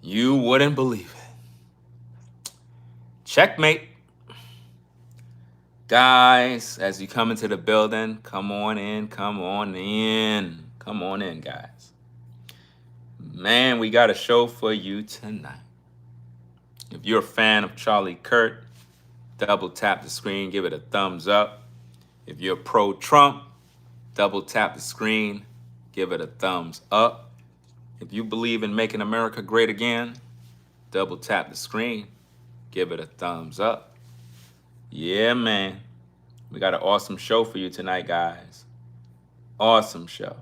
You wouldn't believe it. Checkmate. Guys, as you come into the building, come on in, come on in. Come on in, guys. Man, we got a show for you tonight. If you're a fan of Charlie Kirk, double tap the screen, give it a thumbs up. If you're pro-Trump, double tap the screen, give it a thumbs up. If you believe in making America great again, double tap the screen, give it a thumbs up. Yeah, man. We got an awesome show for you tonight, guys. Awesome show.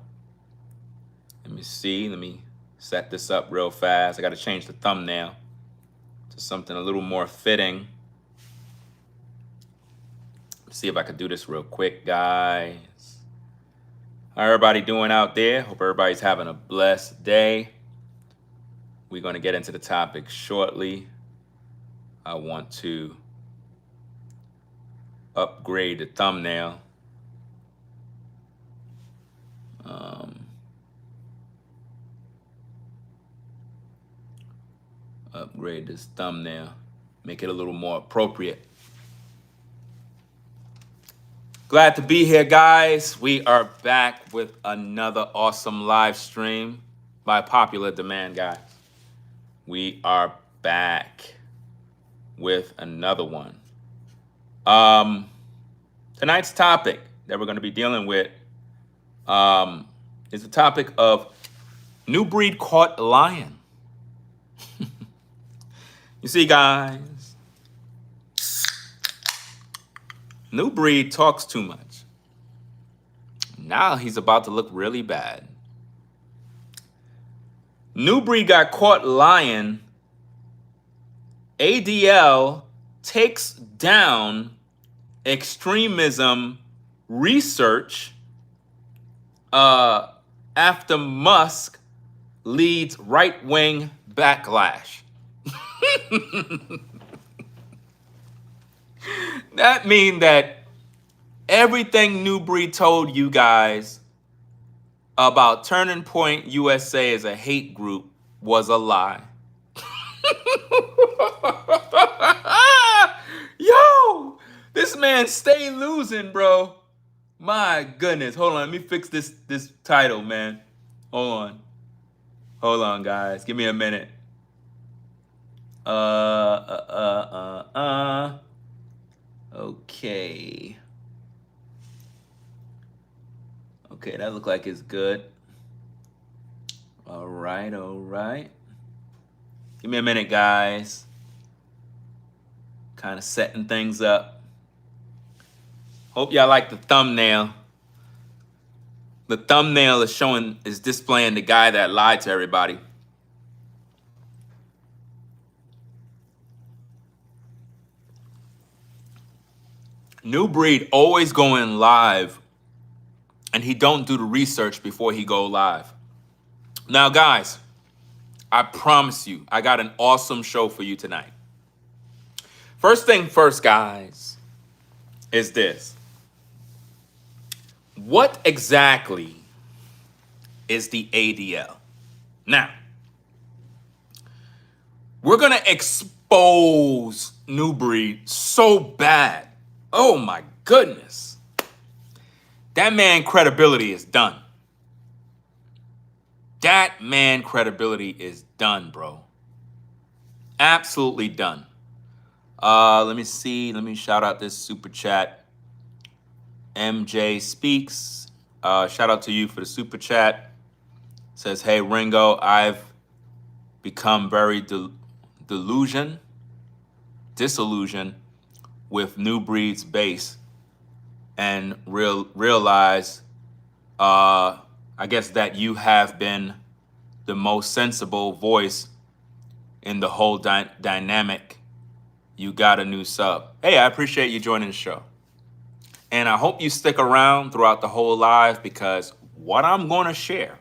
Let me see. Let me set this up real fast. I got to change the thumbnail to something a little more fitting. Let's see if I could do this real quick, guys. How everybody doing out there? Hope everybody's having a blessed day. We're going to get into the topic shortly. I want to upgrade the thumbnail. Upgrade this thumbnail. Make it a little more appropriate. Glad to be here, guys. We are back with another awesome live stream by popular demand, guys. We are back with another one. Tonight's topic that we're going to be dealing with is the topic of NuBreed caught lying. You see, guys, NuBreed talks too much. Now he's about to look really bad. NuBreed got caught lying. ADL takes down extremism research after Musk leads right-wing backlash. That means that everything NuBreed told you guys about Turning Point USA as a hate group was a lie. Yo, this man stay losing, bro. My goodness. Hold on, let me fix this title, man. Hold on, guys. Give me a minute. Okay. Okay, that look like it's good. All right. Give me a minute, guys. Kind of setting things up. Hope y'all like the thumbnail. The thumbnail is displaying the guy that lied to everybody. NuBreed always going live, and he don't do the research before he go live. Now, guys, I promise you, I got an awesome show for you tonight. First thing first, guys, is this. What exactly is the ADL? Now, we're going to expose NuBreed so bad. Oh, my goodness. That man credibility is done. That man credibility is done, bro. Absolutely done. Let me see. Let me shout out this super chat. MJ Speaks. Shout out to you for the super chat. Says, hey, Ringo, I've become very disillusioned with NuBreed's base and realize, I guess that you have been the most sensible voice in the whole dynamic. You got a new sub. Hey, I appreciate you joining the show. And I hope you stick around throughout the whole live because what I'm going to share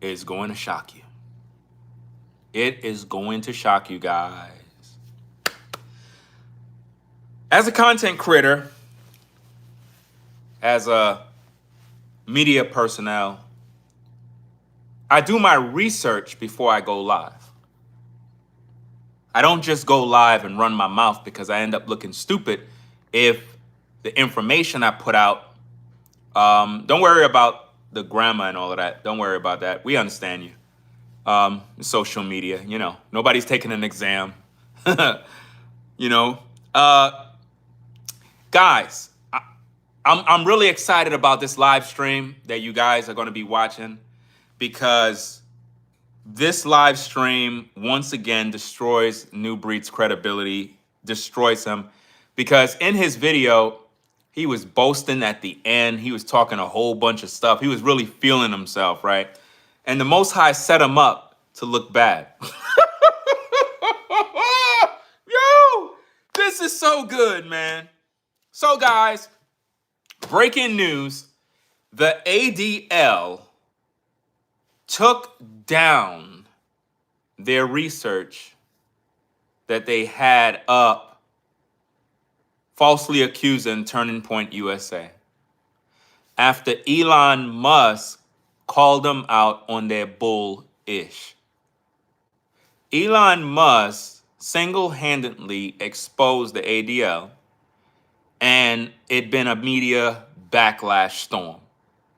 is going to shock you. It is going to shock you guys. As a content creator, as a media personnel, I do my research before I go live. I don't just go live and run my mouth because I end up looking stupid if the information I put out, don't worry about the grammar and all of that. Don't worry about that. We understand you. Social media, nobody's taking an exam. you know, guys, I'm really excited about this live stream that you guys are going to be watching, because this live stream once again destroys NuBreed's credibility, destroys him, because in his video, he was boasting at the end. He was talking a whole bunch of stuff. He was really feeling himself, right? And the Most High set him up to look bad. Yo, this is so good, man. So, guys, breaking news. The ADL took down their research that they had up, falsely accusing Turning Point USA, after Elon Musk called them out on their bull-ish. Elon Musk single-handedly exposed the ADL, and it'd been a media backlash storm.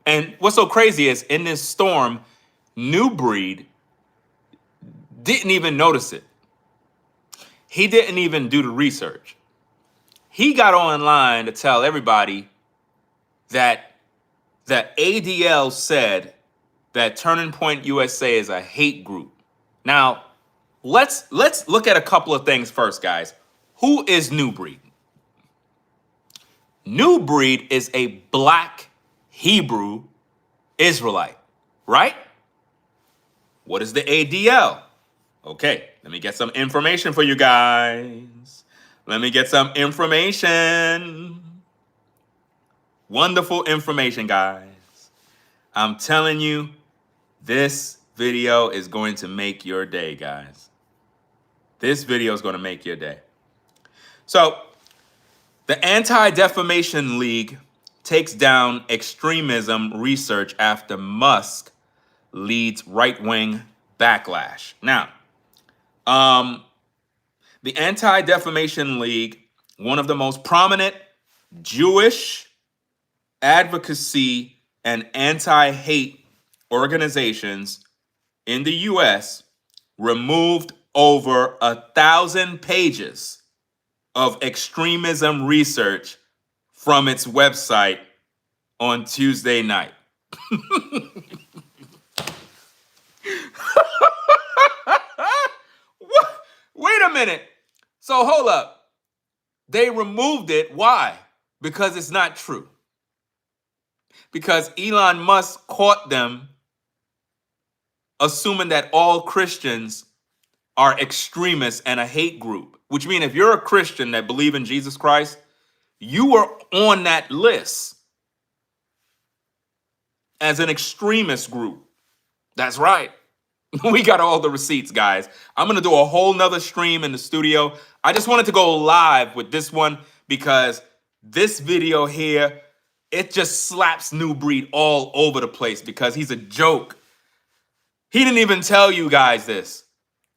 And what's so crazy is, in this storm, NuBreed didn't even notice it. He didn't even do the research. He got online to tell everybody that the ADL said that Turning Point USA is a hate group. Now, let's look at a couple of things first, guys. Who is NuBreed? NuBreed is a black Hebrew Israelite, right? What is the ADL? Okay, let me get some information for you guys. Let me get some information. Wonderful information, guys. I'm telling you, this video is going to make your day, guys. This video is going to make your day. So, the Anti-Defamation League takes down extremism research after Musk leads right-wing backlash. Now, the Anti-Defamation League, one of the most prominent Jewish advocacy and anti-hate organizations in the US, removed over 1,000 pages of extremism research from its website on Tuesday night. What? Wait a minute. So hold up. They removed it. Why? Because it's not true. Because Elon Musk caught them assuming that all Christians are extremists and a hate group, which means if you're a Christian that believe in Jesus Christ, you are on that list as an extremist group. That's right. We got all the receipts, guys. I'm going to do a whole nother stream in the studio. I just wanted to go live with this one because this video here, it just slaps NuBreed all over the place because he's a joke. He didn't even tell you guys this.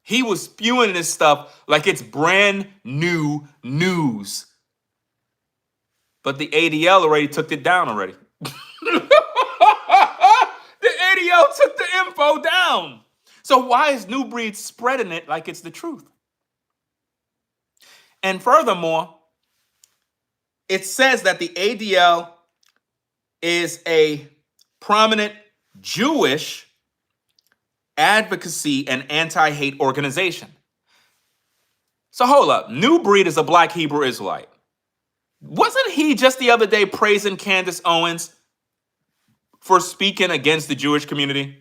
He was spewing this stuff like it's brand new news. But the ADL already took it down already. The ADL took the info down. So why is NuBreed spreading it like it's the truth? And furthermore, it says that the ADL is a prominent Jewish advocacy and anti-hate organization. So hold up. NuBreed is a black Hebrew Israelite. Wasn't he just the other day praising Candace Owens for speaking against the Jewish community?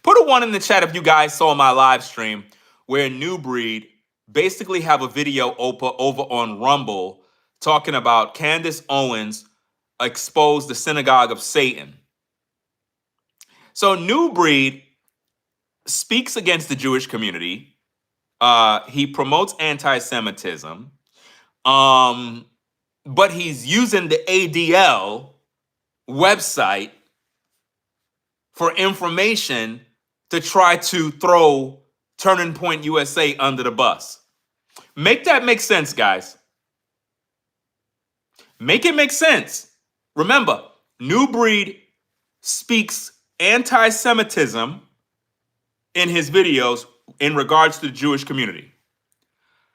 Put a 1 in the chat if you guys saw my live stream where NuBreed basically have a video over on Rumble talking about Candace Owens exposed the synagogue of Satan. So NuBreed speaks against the Jewish community. He promotes anti-Semitism. But he's using the ADL website for information to try to throw Turning Point USA under the bus. Make that make sense, guys. Make it make sense. Remember, NuBreed speaks anti-Semitism in his videos in regards to the Jewish community.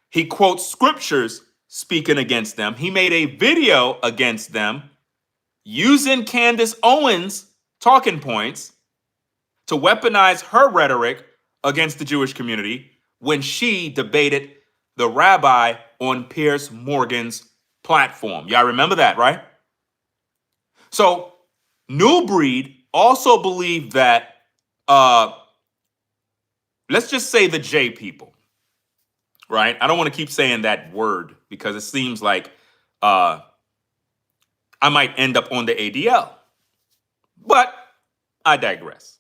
He quotes scriptures speaking against them. He made a video against them using Candace Owens' talking points to weaponize her rhetoric against the Jewish community when she debated the rabbi on Piers Morgan's platform. Y'all remember that, right? So NuBreed also believed that, let's just say the J people, right? I don't want to keep saying that word because it seems like I might end up on the ADL. But I digress.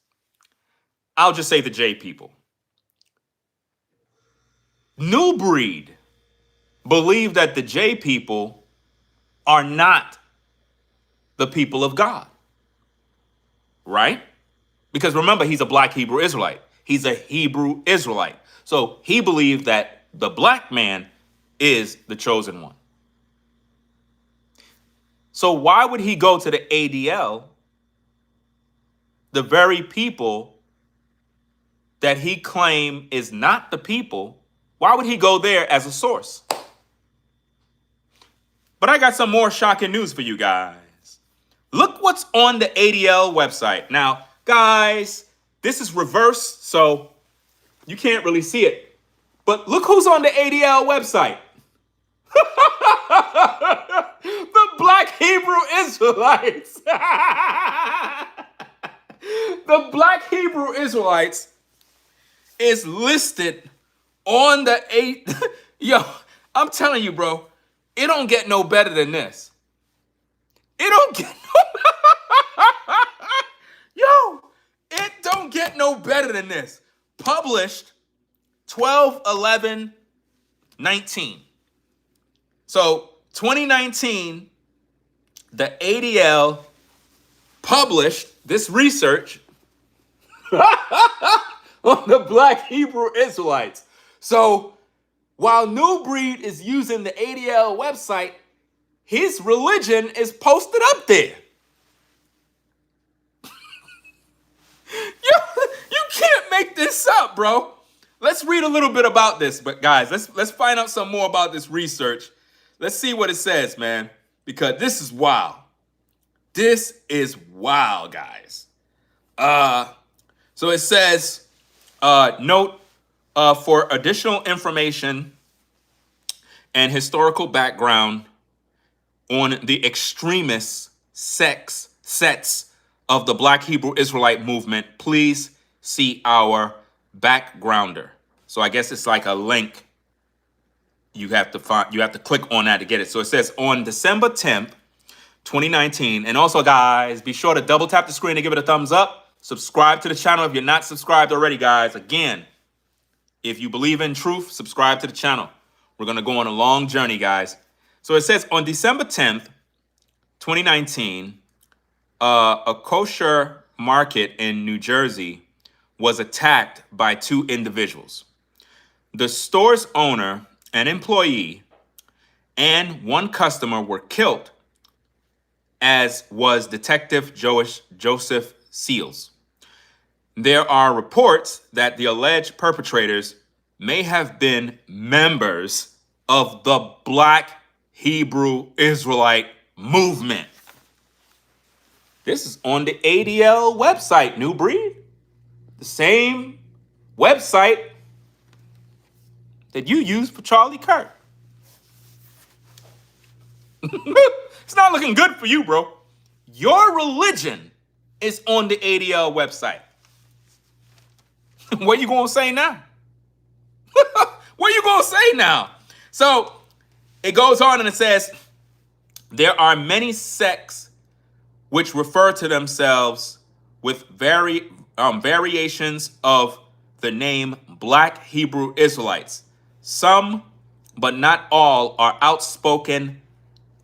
I'll just say the J people. NuBreed believe that the J people are not the people of God, right? Because remember, he's a black Hebrew Israelite. He's a Hebrew Israelite. So he believed that the black man is the chosen one. So why would he go to the ADL, the very people that he claimed is not the people? Why would he go there as a source? But I got some more shocking news for you guys. Look what's on the ADL website. Now, guys, this is reverse, so you can't really see it. But look who's on the ADL website. The black Hebrew Israelites. The black Hebrew Israelites is listed on the Yo, I'm telling you, bro, it don't get no better than this. It don't get Yo, it don't get no better than this. Published 12/11/19. So 2019, the ADL published this research on the black Hebrew Israelites. So while NuBreed is using the ADL website, his religion is posted up there. You can't make this up, bro. Let's read a little bit about this, but guys, let's find out some more about this research. Let's see what it says, man, because this is wild. This is wild, guys. So it says, note for additional information and historical background on the extremist sets of the Black Hebrew Israelite movement, please see our backgrounder. So I guess it's like a link. You have to click on that to get it. So it says on December 10th, 2019. And also, guys, be sure to double tap the screen and give it a thumbs up. Subscribe to the channel if you're not subscribed already, guys. Again, if you believe in truth, subscribe to the channel. We're going to go on a long journey, guys. So it says on December 10th, 2019, a kosher market in New Jersey was attacked by two individuals. The store's owner, an employee, and one customer were killed, as was Detective Joseph Seals. There are reports that the alleged perpetrators may have been members of the Black Hebrew Israelite movement. This is on the ADL website, NuBreed. The same website that you use for Charlie Kirk. It's not looking good for you, bro. Your religion is on the ADL website. What you gonna say now? What you gonna say now? So it goes on and it says, there are many sects which refer to themselves with variations of the name Black Hebrew Israelites. Some, but not all, are outspoken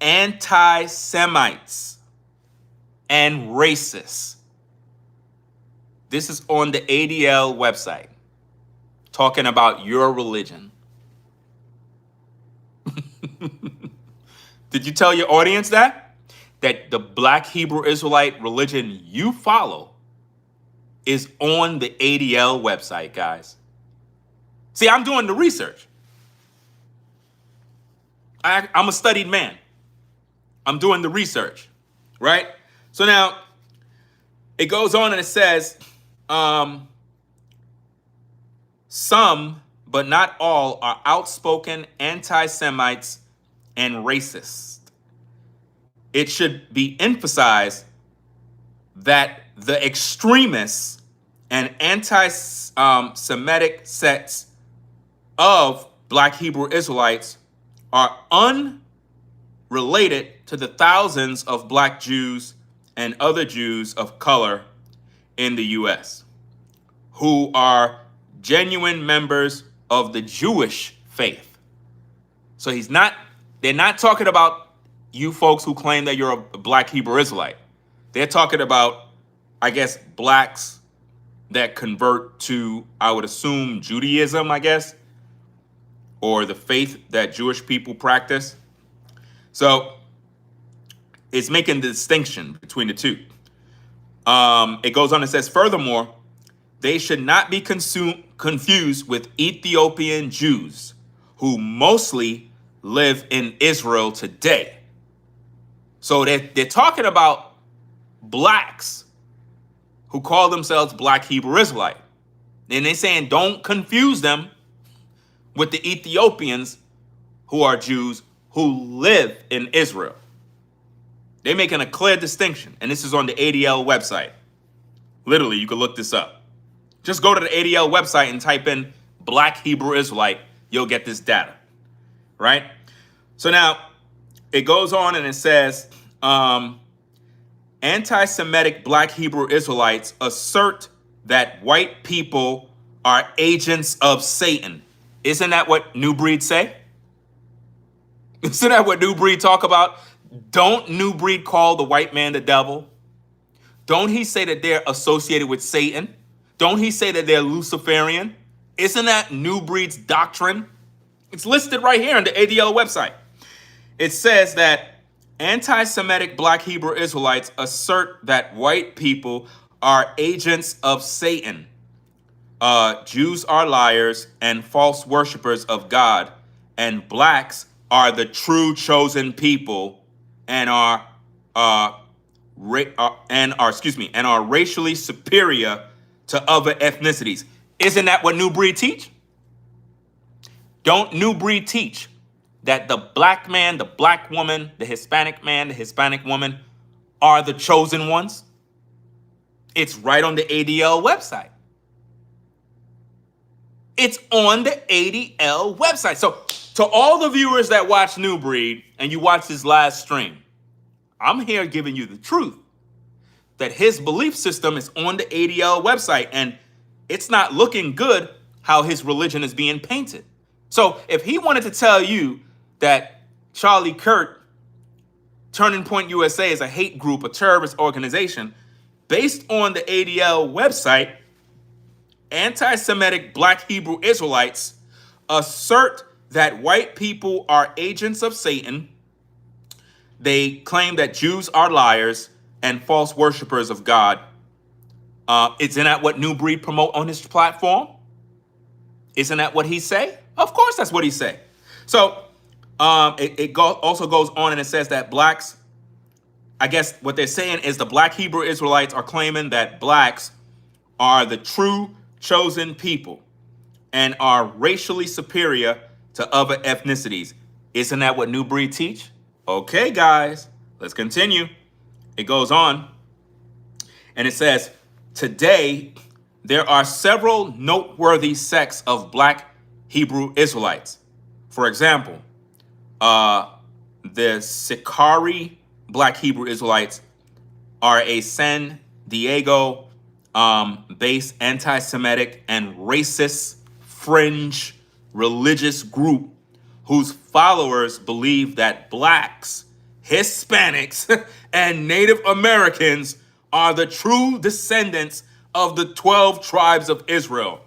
anti-Semites and racists. This is on the ADL website, talking about your religion. Did you tell your audience that the Black Hebrew Israelite religion you follow is on the ADL website, guys? See, I'm doing the research. I'm a studied man. I'm doing the research, right? So now it goes on and it says, some, but not all, are outspoken anti-Semites and racist. It should be emphasized that the extremists and anti-Semitic sects of Black Hebrew Israelites are unrelated to the thousands of Black Jews and other Jews of color in the U.S. who are genuine members of the Jewish faith. So they're not talking about you folks who claim that you're a Black Hebrew Israelite. They're talking about, I guess, blacks that convert to, I would assume, Judaism, I guess, or the faith that Jewish people practice. So it's making the distinction between the two. It goes on and says, furthermore, they should not be confused with Ethiopian Jews who mostly live in Israel today. So they're talking about blacks who call themselves Black Hebrew Israelite. And they're saying don't confuse them with the Ethiopians who are Jews who live in Israel. They're making a clear distinction. And this is on the ADL website. Literally, you can look this up. Just go to the ADL website and type in Black Hebrew Israelite. You'll get this data, right? So now it goes on and it says, anti-Semitic Black Hebrew Israelites assert that white people are agents of Satan. Isn't that what NuBreed say? Isn't that what NuBreed talk about? Don't NuBreed call the white man the devil? Don't he say that they're associated with Satan? Don't he say that they're Luciferian? Isn't that NuBreed's doctrine? It's listed right here on the ADL website. It says that anti-Semitic Black Hebrew Israelites assert that white people are agents of Satan. Jews are liars and false worshipers of God, and blacks are the true chosen people and are racially superior to other ethnicities. Isn't that what NuBreed teach? Don't NuBreed teach that the black man, the black woman, the Hispanic man, the Hispanic woman are the chosen ones? It's right on the ADL website. It's on the ADL website. So to all the viewers that watch NuBreed and you watch his last stream, I'm here giving you the truth that his belief system is on the ADL website, and it's not looking good how his religion is being painted. So if he wanted to tell you that Charlie Kirk, Turning Point USA, is a hate group, a terrorist organization, based on the ADL website, anti-Semitic Black Hebrew Israelites assert that white people are agents of Satan. They claim that Jews are liars and false worshipers of God. Isn't that what NuBreed promote on his platform? Isn't that what he say? Of course that's what he say. So it also goes on and it says that blacks, I guess what they're saying is the Black Hebrew Israelites are claiming that blacks are the true chosen people and are racially superior to other ethnicities. Isn't that what NuBreed teach? Okay, guys, let's continue. It goes on and it says, today, there are several noteworthy sects of Black Hebrew Israelites. For example, the Sikari Black Hebrew Israelites are a San Diego based anti-Semitic and racist fringe religious group whose followers believe that blacks, Hispanics, and Native Americans are the true descendants of the 12 tribes of Israel.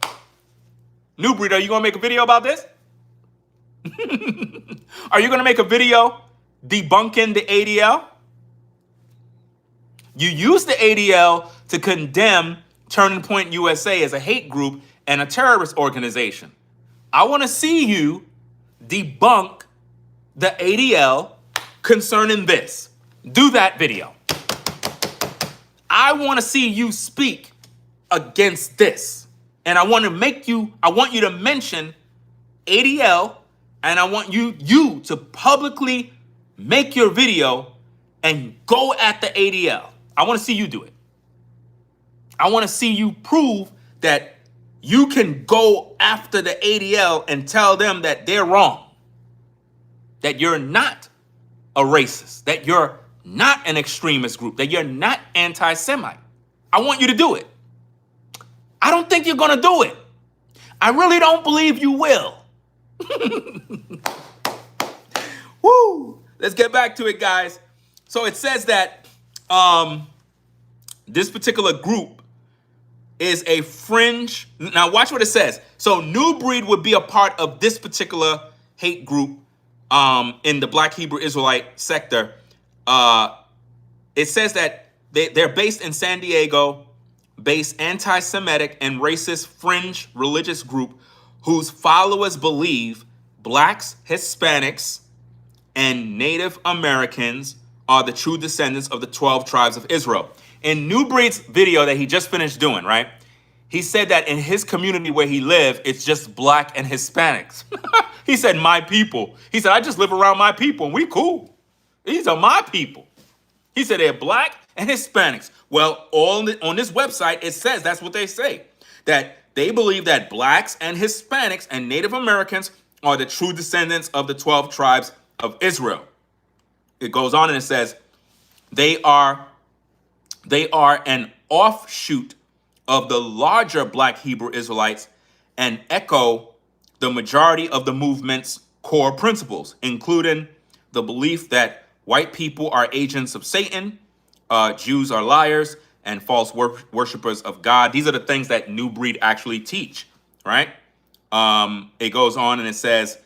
NuBreed, are you going to make a video about this? Are you going to make a video debunking the ADL? You use the ADL to condemn Turning Point USA as a hate group and a terrorist organization. I want to see you debunk the ADL concerning this. Do that video. I want to see you speak against this. And I want you to mention ADL, and I want you to publicly make your video and go at the ADL. I want to see you do it. I want to see you prove that you can go after the ADL and tell them that they're wrong, that you're not a racist, that you're not an extremist group, that you're not anti-Semite. I want you to do it. I don't think you're going to do it. I really don't believe you will. Woo! Let's get back to it, guys. So it says that this particular group is a fringe. Now watch what it says. So NuBreed would be a part of this particular hate group in the Black Hebrew Israelite sector. It says that they're based in San Diego, based anti-Semitic and racist fringe religious group whose followers believe blacks, Hispanics, and Native Americans are the true descendants of the 12 tribes of Israel. In NuBreed's video that he just finished doing, right? He said that in his community where he lived, it's just black and Hispanics. He said, my people. He said, I just live around my people and we cool. These are my people. He said they're black and Hispanics. Well, on this website, it says that's what they say, that they believe that blacks and Hispanics and Native Americans are the true descendants of the 12 tribes of Israel. It goes on and it says they are an offshoot of the larger Black Hebrew Israelites and echo the majority of the movement's core principles, including the belief that white people are agents of Satan, Jews are liars, and false worshipers of God. These are the things that NuBreed actually teach, right? It goes on and it says,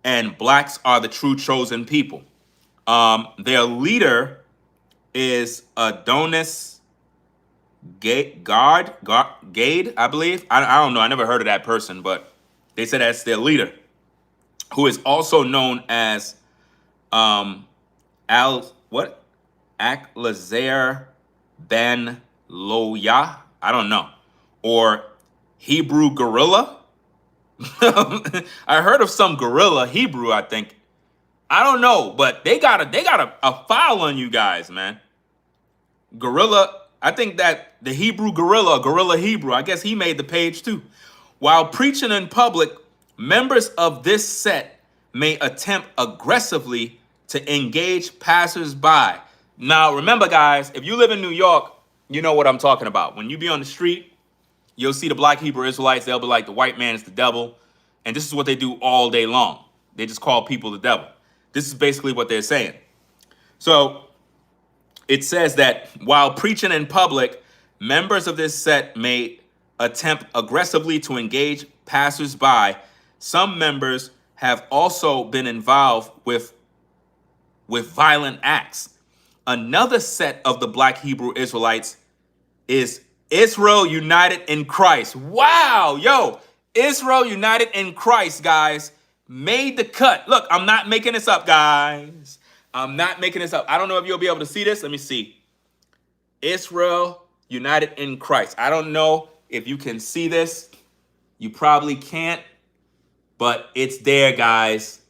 and blacks are the true chosen people. Their leader is Adonis Gade, I believe. I don't know. I never heard of that person, but they said that's their leader, who is also known as Aklezer Ben Loya. I don't know. Or Hebrew Gorilla. I heard of some gorilla Hebrew, I think. I don't know, but they got a file on you guys, man. Gorilla, I think that the Hebrew Gorilla Hebrew, I guess he made the page too. While preaching in public, members of this set may attempt aggressively to engage passersby. Now, remember, guys, if you live in New York, you know what I'm talking about. When you be on the street, you'll see the Black Hebrew Israelites. They'll be like, the white man is the devil. And this is what they do all day long. They just call people the devil. This is basically what they're saying. So it says that while preaching in public, members of this set may attempt aggressively to engage passersby. Some members have also been involved with violent acts. Another set of the Black Hebrew Israelites is Israel United in Christ. Wow, yo, Israel United in Christ, guys, made the cut. Look, I'm not making this up, guys. I'm not making this up. I don't know if you'll be able to see this. Let me see. Israel United in Christ. I don't know if you can see this. You probably can't, but it's there, guys.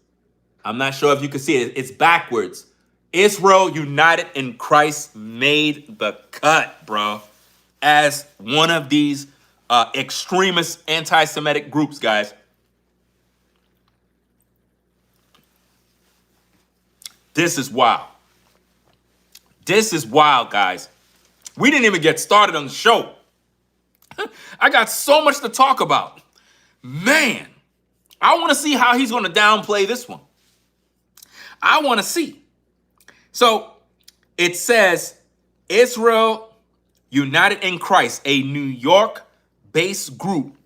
I'm not sure if you can see it. It's backwards. Israel United in Christ made the cut, bro, as one of these extremist anti-Semitic groups, guys. This is wild. This is wild, guys. We didn't even get started on the show. I got so much to talk about. Man, I want to see how he's going to downplay this one. I want to see. So it says Israel United in Christ, a New York-based group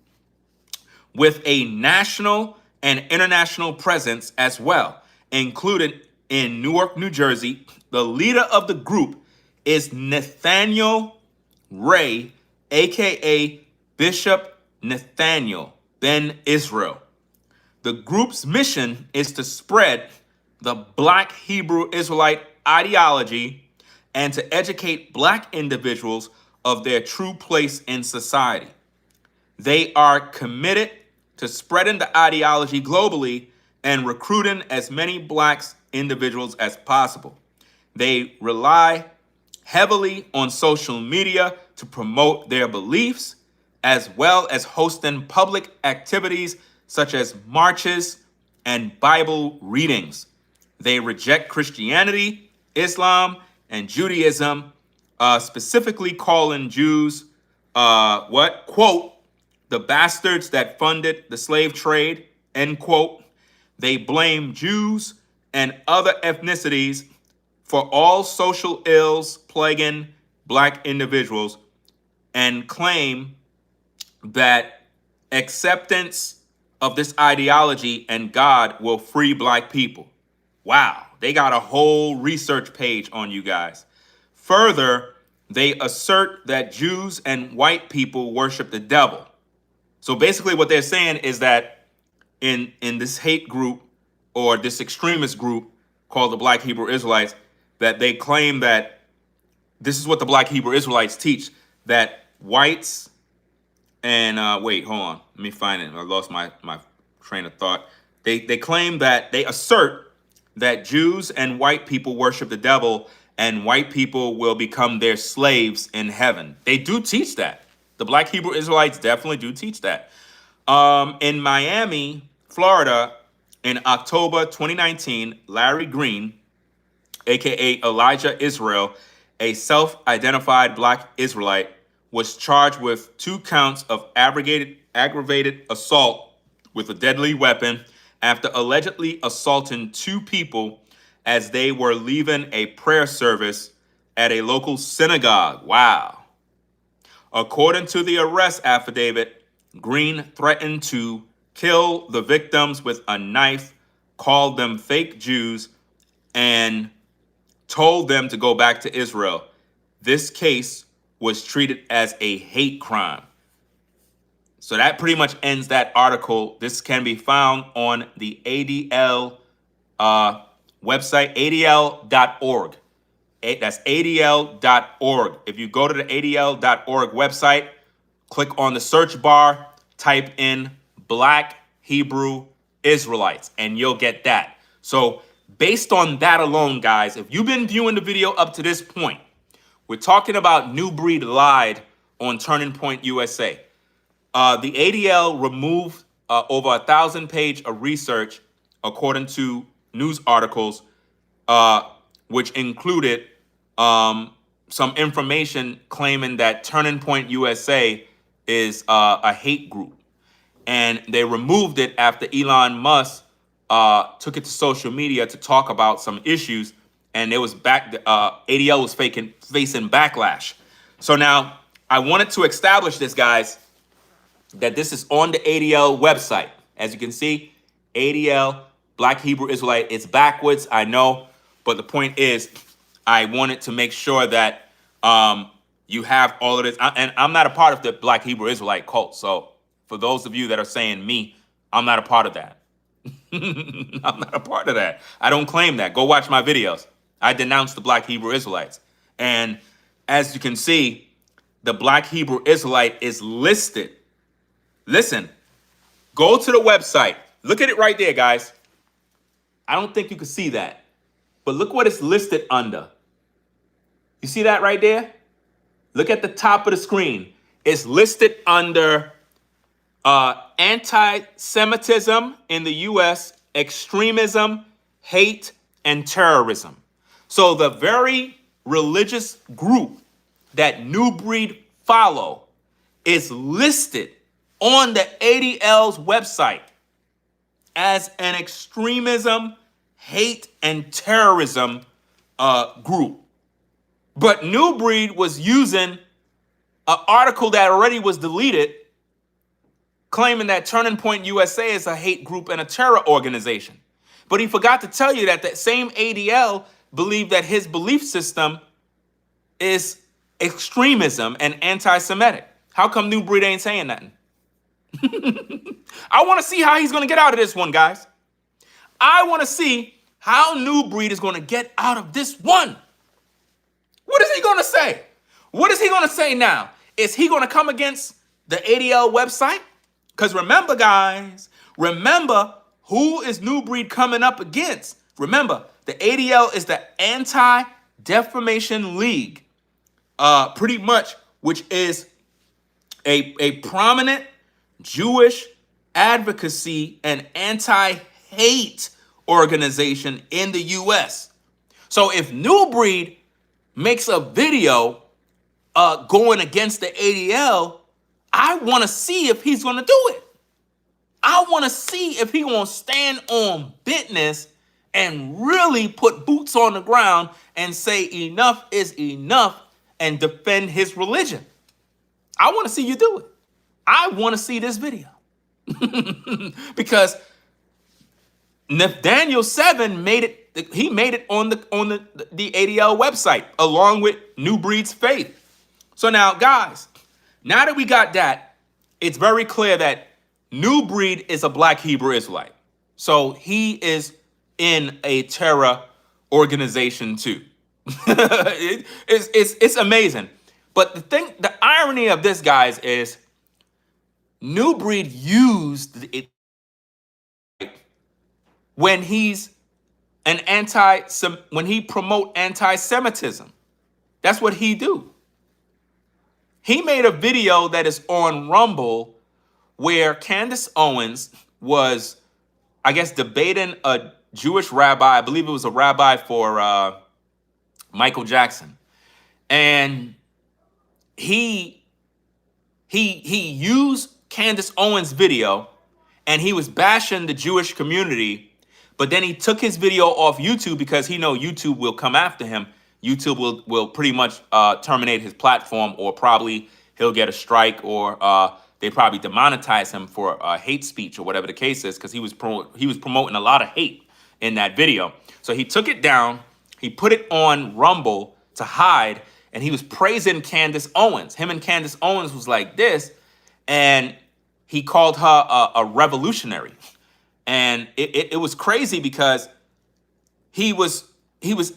with a national and international presence as well, included in Newark, New Jersey. The leader of the group is Nathaniel Ray, aka Bishop Nathaniel Ben Israel. The group's mission is to spread the Black Hebrew Israelite ideology and to educate Black individuals of their true place in society. They are committed to spreading the ideology globally and recruiting as many Black individuals as possible. They rely heavily on social media to promote their beliefs, as well as hosting public activities such as marches and Bible readings. They reject Christianity, Islam, and Judaism, specifically calling Jews, quote, the bastards that funded the slave trade, end quote. They blame Jews and other ethnicities for all social ills plaguing Black individuals and claim that acceptance of this ideology and God will free Black people. Wow, they got a whole research page on you guys. Further, they assert that Jews and white people worship the devil. So basically what they're saying is that in this hate group or this extremist group called the Black Hebrew Israelites, that they claim that this is what the Black Hebrew Israelites teach, that whites and wait, hold on. Let me find it. I lost my train of thought. They claim that they assert that Jews and white people worship the devil and white people will become their slaves in heaven. They do teach that. The Black Hebrew Israelites definitely do teach that. In Miami, Florida, in October 2019, Larry Green, aka Elijah Israel, a self-identified Black Israelite, was charged with 2 counts of aggravated assault with a deadly weapon after allegedly assaulting 2 people as they were leaving a prayer service at a local synagogue. Wow. According to the arrest affidavit, Green threatened to kill the victims with a knife, called them fake Jews, and told them to go back to Israel. This case was treated as a hate crime. So that pretty much ends that article. This can be found on the ADL website, adl.org. That's adl.org. If you go to the adl.org website, click on the search bar, type in Black Hebrew Israelites, and you'll get that. So based on that alone, guys, if you've been viewing the video up to this point, we're talking about NuBreed lied on Turning Point USA. The ADL removed over 1,000 pages of research, according to news articles, which included some information claiming that Turning Point USA is a hate group. And they removed it after Elon Musk took it to social media to talk about some issues, and it was ADL was facing backlash. So now I wanted to establish this, guys, that this is on the ADL website. As you can see, ADL, Black Hebrew Israelite, it's backwards, I know, but the point is, I wanted to make sure that you have all of this. And I'm not a part of the Black Hebrew Israelite cult. So for those of you that are saying me, I'm not a part of that. I'm not a part of that. I don't claim that. Go watch my videos. I denounce the Black Hebrew Israelites. And as you can see, the Black Hebrew Israelite is listed. Listen, go to the website. Look at it right there, guys. I don't think you can see that, but look what it's listed under. You see that right there? Look at the top of the screen. It's listed under anti-Semitism in the U.S., extremism, hate, and terrorism. So the very religious group that NuBreed follow is listed on the ADL's website as an extremism, hate, and terrorism group. But NuBreed was using an article that already was deleted claiming that Turning Point USA is a hate group and a terror organization. But he forgot to tell you that that same ADL believed that his belief system is extremism and anti-Semitic. How come NuBreed ain't saying nothing? I want to see how he's going to get out of this one, guys. I want to see how NuBreed is going to get out of this one. What is he going to say? What is he going to say now? Is he going to come against the ADL website? Because remember, guys, remember who is NuBreed coming up against. Remember, the ADL is the Anti-Defamation League, pretty much, which is a prominent Jewish advocacy and anti-hate organization in the U.S. So if NuBreed makes a video going against the ADL, I want to see if he's going to do it. I want to see if he's going to stand on business and really put boots on the ground and say enough is enough and defend his religion. I want to see you do it. I want to see this video. Because Nathaniel 7 made it, he made it on the ADL website along with NuBreed's faith. So now, guys, now that we got that, it's very clear that NuBreed is a black Hebrew Israelite. So he is in a terror organization too. It's amazing. But the irony of this, guys, is NuBreed used it when he's when he promote anti-Semitism. That's what he do. He made a video that is on Rumble where Candace Owens was, I guess, debating a Jewish rabbi. I believe it was a rabbi for Michael Jackson. And he used Candace Owens' video and he was bashing the Jewish community, but then he took his video off YouTube because he know YouTube will come after him. YouTube will pretty much terminate his platform, or probably he'll get a strike, or they probably demonetize him for hate speech or whatever the case is, because he was promoting a lot of hate in that video. So he took it down, he put it on Rumble to hide, and he was praising Candace Owens. Him and Candace Owens was like this, and he called her a revolutionary. And it was crazy because he was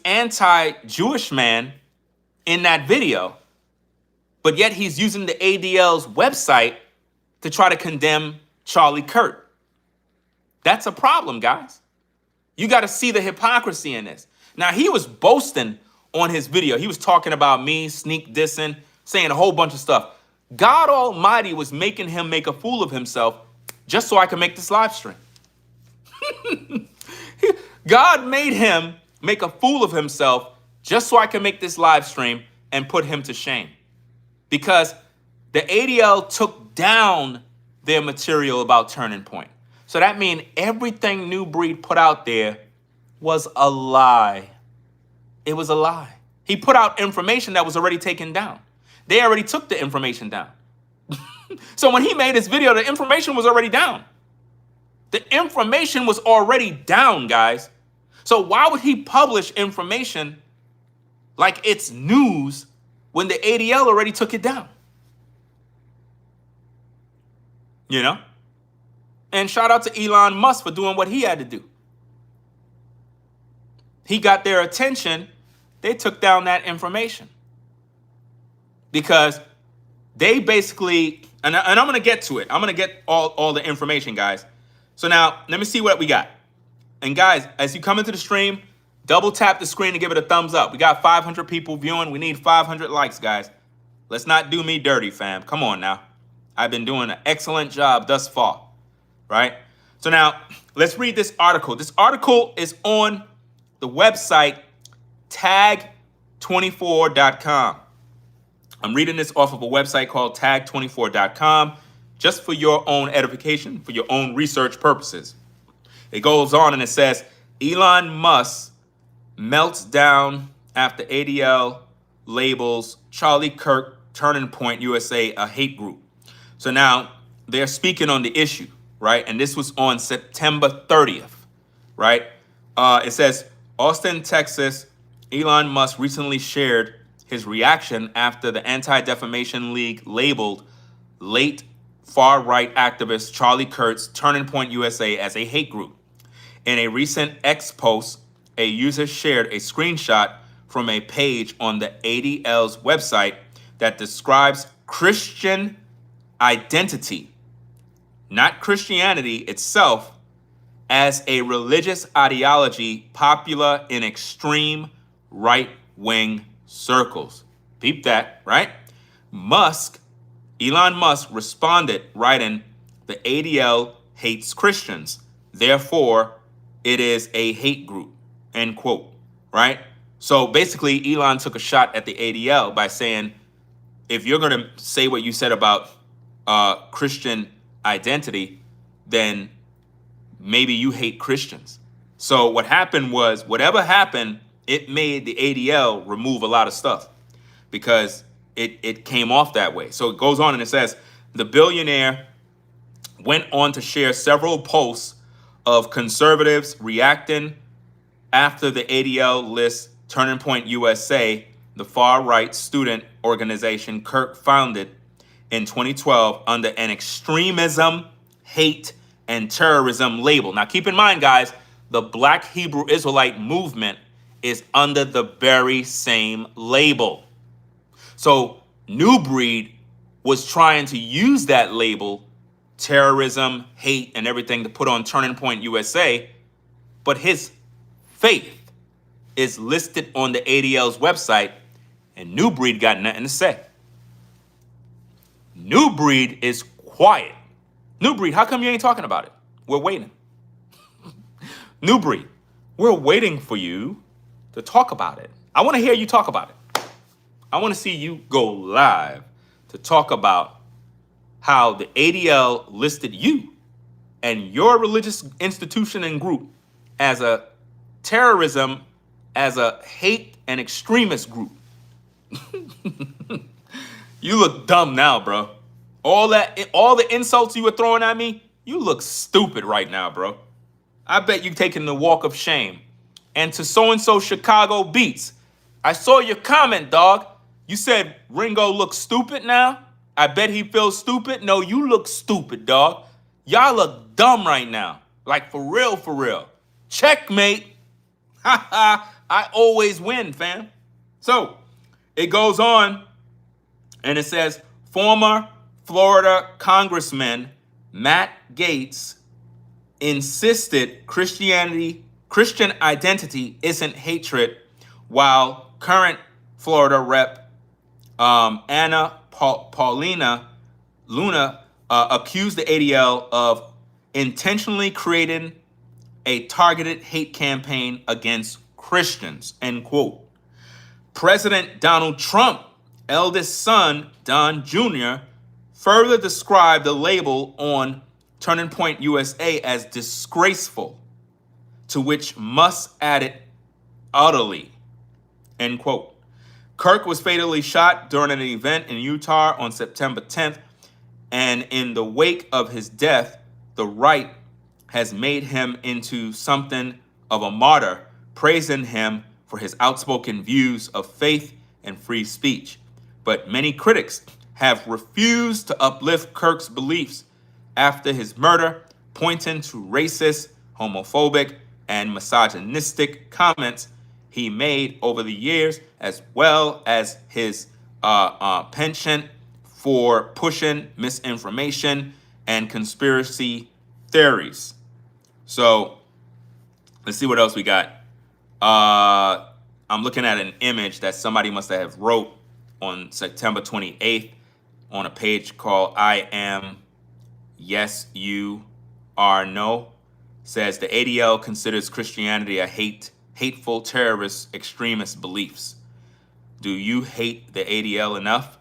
anti-Jewish man in that video, but yet he's using the ADL's website to try to condemn Charlie Kirk. That's a problem, guys. You got to see the hypocrisy in this. Now, he was boasting on his video. He was talking about me, sneak dissing, saying a whole bunch of stuff. God Almighty was making him make a fool of himself just so I could make this live stream. God made him make a fool of himself just so I can make this live stream and put him to shame. Because the ADL took down their material about Turning Point. So that means everything NuBreed put out there was a lie. It was a lie. He put out information that was already taken down. They already took the information down. So when he made this video, the information was already down. The information was already down, guys. So why would he publish information like it's news when the ADL already took it down? You know? And shout out to Elon Musk for doing what he had to do. He got their attention. They took down that information. Because they basically, and I'm going to get to it. I'm going to get all the information, guys. So now, let me see what we got. And guys, as you come into the stream, double tap the screen and give it a thumbs up. We got 500 people viewing. We need 500 likes, guys. Let's not do me dirty, fam. Come on now. I've been doing an excellent job thus far, right? So now, let's read this article. This article is on the website tag24.com. I'm reading this off of a website called tag24.com just for your own edification, for your own research purposes. It goes on and it says, Elon Musk melts down after ADL labels Charlie Kirk Turning Point USA a hate group. So now they're speaking on the issue, right? And this was on September 30th, right? It says, Austin, Texas, Elon Musk recently shared his reaction after the Anti-Defamation League labeled late far-right activist Charlie Kirk's Turning Point USA as a hate group. In a recent X post, a user shared a screenshot from a page on the ADL's website that describes Christian identity, not Christianity itself, as a religious ideology popular in extreme right-wing circles. Peep that, right? Elon Musk responded writing, the ADL hates Christians, therefore it is a hate group, end quote, right? So basically Elon took a shot at the ADL by saying, if you're going to say what you said about Christian identity, then maybe you hate Christians. So what happened was, whatever happened, it made the ADL remove a lot of stuff because it came off that way. So it goes on and it says, the billionaire went on to share several posts of conservatives reacting after the ADL lists Turning Point USA, the far-right student organization Kirk founded in 2012 under an extremism, hate, and terrorism label. Now keep in mind, guys, the Black Hebrew Israelite movement is under the very same label. So NuBreed was trying to use that label, terrorism, hate, and everything, to put on Turning Point USA, but his faith is listed on the ADL's website, and NuBreed got nothing to say. NuBreed is quiet. NuBreed, how come you ain't talking about it? We're waiting. NuBreed, we're waiting for you to talk about it. I want to hear you talk about it. I want to see you go live to talk about how the ADL listed you and your religious institution and group as a terrorism, as a hate and extremist group. You look dumb now, bro. All the insults you were throwing at me, you look stupid right now, bro. I bet you taking the walk of shame. And to so-and-so Chicago Beats, I saw your comment, dog. You said Ringo looks stupid now? I bet he feels stupid. No, you look stupid, dog. Y'all look dumb right now. Like, for real, for real. Checkmate. Ha ha. I always win, fam. So, it goes on, and it says, former Florida Congressman Matt Gaetz insisted Christian identity isn't hatred, while current Florida Rep Anna Paulina Luna accused the ADL of intentionally creating a targeted hate campaign against Christians, end quote. President Donald Trump, eldest son, Don Jr., further described the label on Turning Point USA as disgraceful, to which Musk added utterly, end quote. Kirk was fatally shot during an event in Utah on September 10th, and in the wake of his death, the right has made him into something of a martyr, praising him for his outspoken views of faith and free speech. But many critics have refused to uplift Kirk's beliefs after his murder, pointing to racist, homophobic, and misogynistic comments he made over the years, as well as his penchant for pushing misinformation and conspiracy theories. So let's see what else we got. I'm looking at an image that somebody must have wrote on September 28th on a page called I Am Yes You Are No. Says the ADL considers Christianity a hateful terrorist extremist beliefs. Do you hate the ADL enough?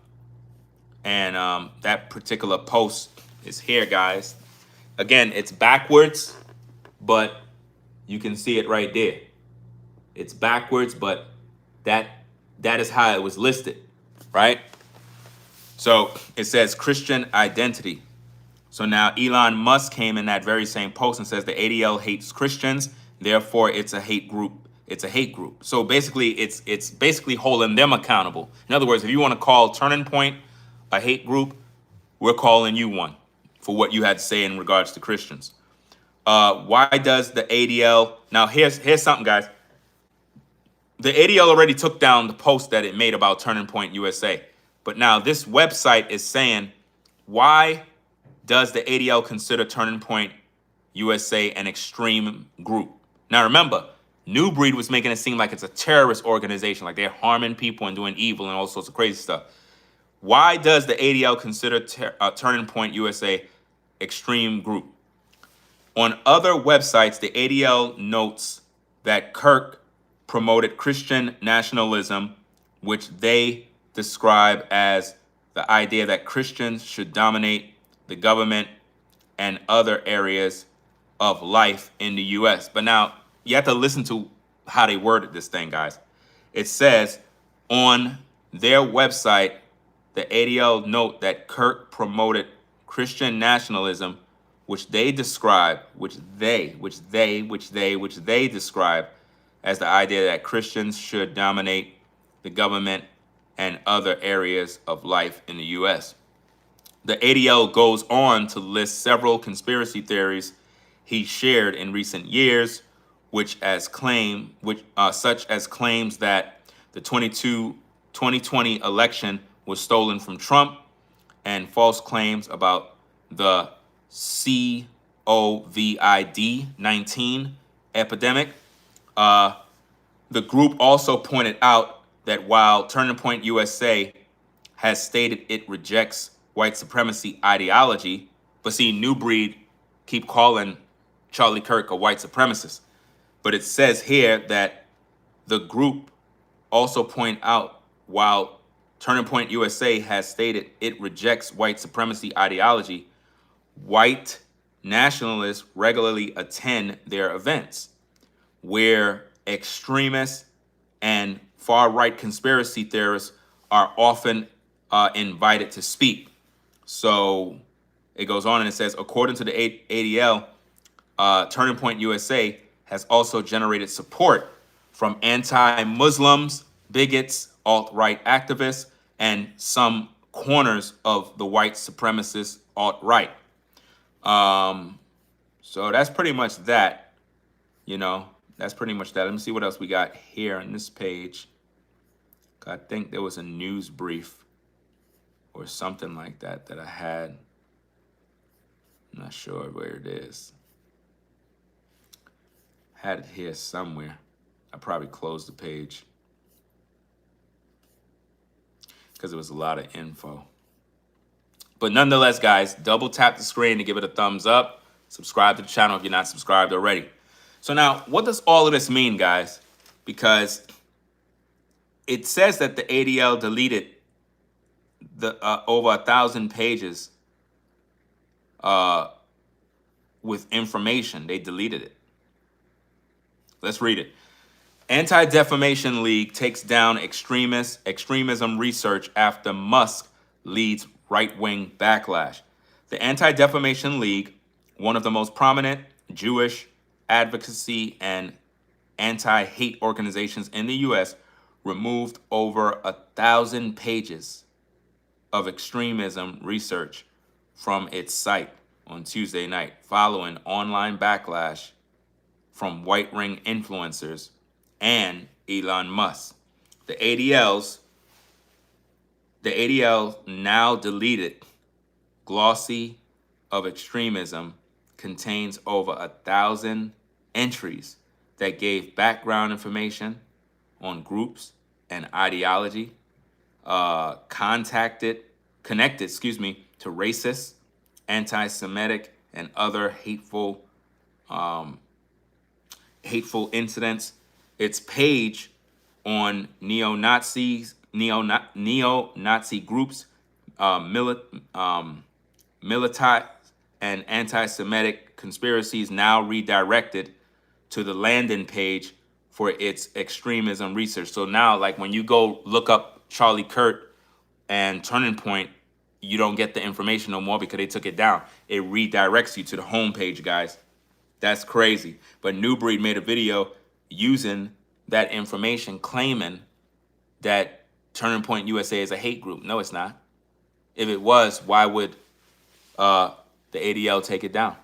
And that particular post is here, guys. Again, it's backwards, but you can see it right there. It's backwards, but that is how it was listed, right? So it says Christian identity. So now Elon Musk came in that very same post and says the ADL hates Christians, therefore it's a hate group. It's a hate group. So basically, it's basically holding them accountable. In other words, if you want to call Turning Point a hate group, we're calling you one for what you had to say in regards to Christians. Why does the ADL? Now here's something, guys. The ADL already took down the post that it made about Turning Point USA, but now this website is saying, why does the ADL consider Turning Point USA an extreme group? Now remember, NuBreed was making it seem like it's a terrorist organization, like they're harming people and doing evil and all sorts of crazy stuff. Why does the ADL consider Turning Point USA extreme group? On other websites, the ADL notes that Kirk promoted Christian nationalism, which they describe as the idea that Christians should dominate the government and other areas of life in the U.S. But now, you have to listen to how they worded this thing, guys. It says on their website, the ADL note that Kirk promoted Christian nationalism, which they describe, which they describe as the idea that Christians should dominate the government and other areas of life in the U.S. The ADL goes on to list several conspiracy theories he shared in recent years, such as claims that the 2020 election was stolen from Trump, and false claims about the COVID-19 epidemic. The group also pointed out that while Turning Point USA has stated it rejects white supremacy ideology, but see, NuBreed keep calling Charlie Kirk a white supremacist. But it says here that the group also point out while Turning Point USA has stated it rejects white supremacy ideology, white nationalists regularly attend their events where extremists and far-right conspiracy theorists are often invited to speak. So it goes on and it says, according to the ADL, Turning Point USA has also generated support from anti-Muslims, bigots, alt-right activists, and some corners of the white supremacist alt-right. So that's pretty much that, that's pretty much that. Let me see what else we got here on this page. I think there was a news brief or something like that that I had. I'm not sure where it is. Had it here somewhere. I probably closed the page because it was a lot of info. But nonetheless, guys, double tap the screen to give it a thumbs up. Subscribe to the channel if you're not subscribed already. So now, what does all of this mean, guys? Because it says that the ADL deleted the over 1,000 pages with information. They deleted it. Let's read it. Anti-Defamation League takes down extremism research after Musk leads right-wing backlash. The Anti-Defamation League, one of the most prominent Jewish advocacy and anti-hate organizations in the U.S., removed over 1,000 pages of extremism research from its site on Tuesday night, following online backlash from right-wing influencers and Elon Musk. The ADL now deleted Glossy of Extremism contains over 1,000 entries that gave background information on groups and ideology, connected to racist, anti-Semitic, and other hateful incidents. Its page on neo-Nazi groups, militant and anti-Semitic conspiracies now redirected to the landing page for its extremism research. So now, like when you go look up Charlie Kirk and Turning Point, you don't get the information no more because they took it down. It redirects you to the homepage, guys. That's crazy. But NuBreed made a video using that information, claiming that Turning Point USA is a hate group. No, it's not. If it was, why would the ADL take it down?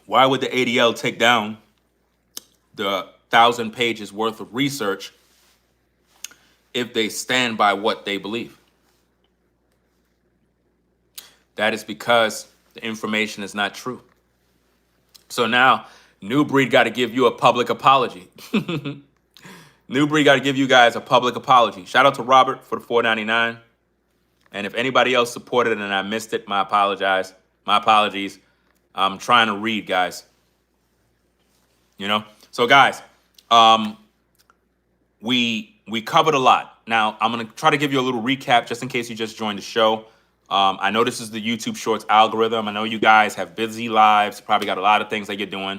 Why would the ADL take down the 1,000 pages worth of research if they stand by what they believe? That is because the information is not true. So now NuBreed got to give you a public apology. NuBreed got to give you guys a public apology. Shout out to Robert for the $4.99. And if anybody else supported it and I missed it, my apologies. I'm trying to read, guys. You know? So guys, we covered a lot. Now I'm gonna try to give you a little recap just in case you just joined the show. I know this is the YouTube Shorts algorithm. I know you guys have busy lives, probably got a lot of things that you're doing,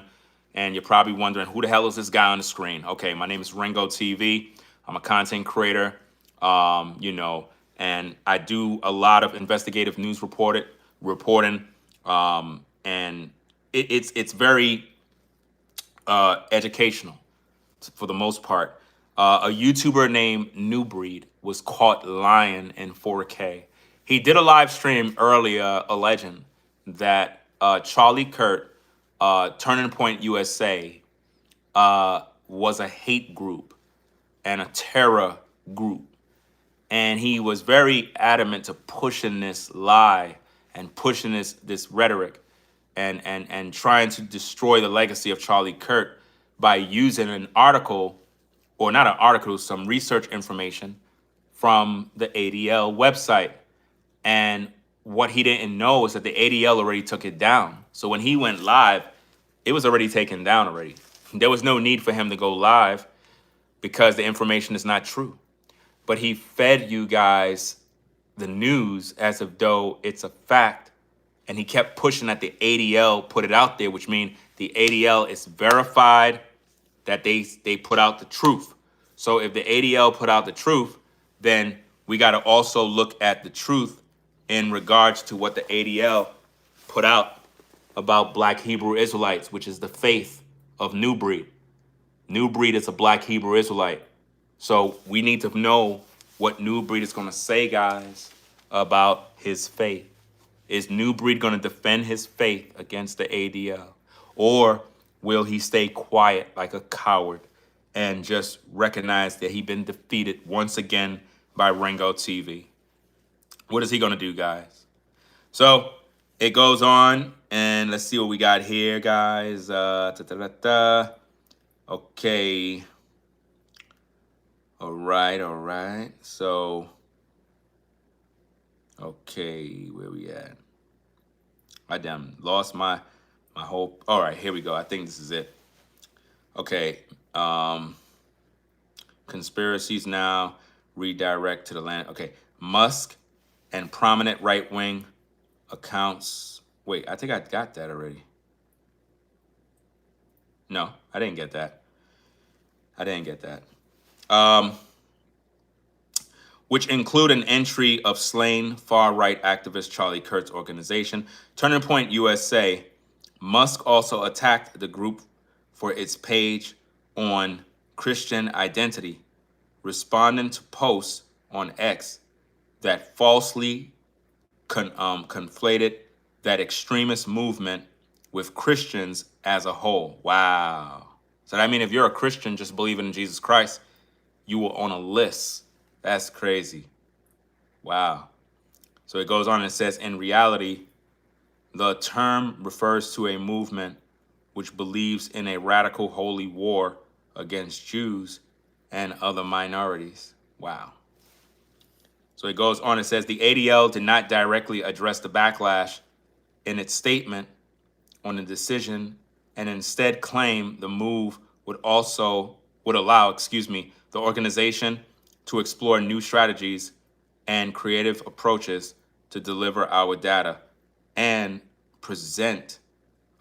and you're probably wondering, who the hell is this guy on the screen? Okay, my name is Ringo TV. I'm a content creator, you know, and I do a lot of investigative news reporting, and it's very educational for the most part. A YouTuber named NuBreed was caught lying in 4K. He did a live stream earlier alleging that Charlie Kirk, Turning Point USA, was a hate group and a terror group. And he was very adamant to pushing this lie and pushing this rhetoric and trying to destroy the legacy of Charlie Kirk by using an article, or not an article, some research information from the ADL website. And what he didn't know is that the ADL already took it down. So when he went live, it was already taken down already. There was no need for him to go live because the information is not true. But he fed you guys the news as if though it's a fact. And he kept pushing that the ADL put it out there, which means the ADL is verified that they put out the truth. So if the ADL put out the truth, then we got to also look at the truth in regards to what the ADL put out about Black Hebrew Israelites, which is the faith of NuBreed. NuBreed is a Black Hebrew Israelite. So we need to know what NuBreed is going to say, guys, about his faith. Is NuBreed going to defend his faith against the ADL? Or will he stay quiet like a coward and just recognize that he's been defeated once again by Ringo TV? What is he going to do, guys? So it goes on, and let's see what we got here, guys. Okay. All right. So, okay, where we at? I damn lost my whole. All right, here we go. I think this is it. Okay. Conspiracies now redirect to the land. Okay. Musk and prominent right-wing accounts. Wait, I think I got that already. No, I didn't get that. Which include an entry of slain far-right activist Charlie Kirk's organization, Turning Point USA. Musk also attacked the group for its page on Christian identity, responding to posts on X that falsely conflated that extremist movement with Christians as a whole. Wow. So that means if you're a Christian just believing in Jesus Christ, you were on a list. That's crazy. Wow. So it goes on and says, in reality, the term refers to a movement which believes in a radical holy war against Jews and other minorities. Wow. So it goes on and says, the ADL did not directly address the backlash in its statement on the decision, and instead claimed the move would allow the organization to explore new strategies and creative approaches to deliver our data and present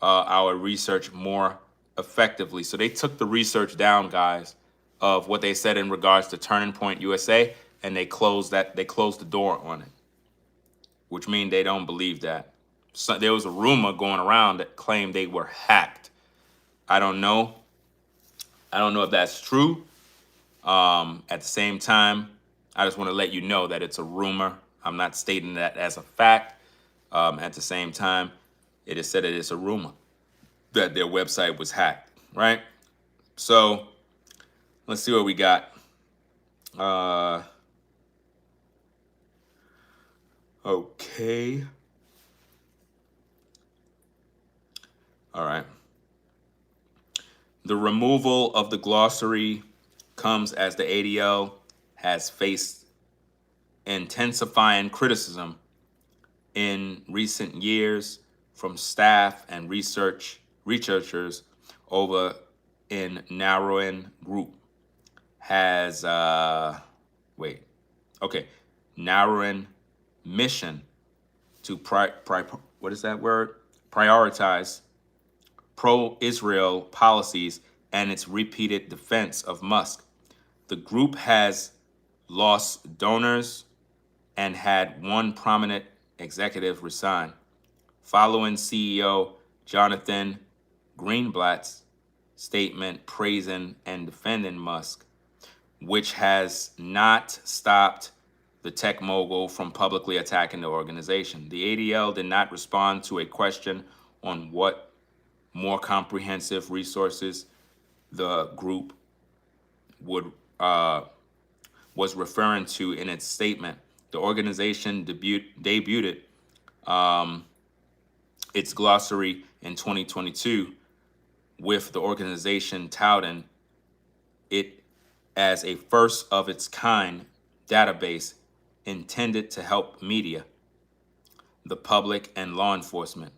our research more effectively. So they took the research down, guys, of what they said in regards to Turning Point USA, and they closed the door on it, which means they don't believe that. So there was a rumor going around that claimed they were hacked. I don't know. I don't know if that's true. At the same time, I just want to let you know that it's a rumor. I'm not stating that as a fact. At the same time, it is said that it's a rumor that their website was hacked, right? So let's see what we got. Okay. All right. The removal of the glossary comes as the ADL has faced intensifying criticism in recent years from staff and researchers over in narrowing group has narrowing mission to prioritize pro-Israel policies and its repeated defense of Musk. The group has lost donors and had one prominent executive resign, following CEO Jonathan Greenblatt's statement praising and defending Musk, which has not stopped the tech mogul from publicly attacking the organization. The ADL did not respond to a question on what more comprehensive resources the group was referring to in its statement. The organization debuted its glossary in 2022, with the organization touting it as a first of its kind database intended to help media, the public, and law enforcement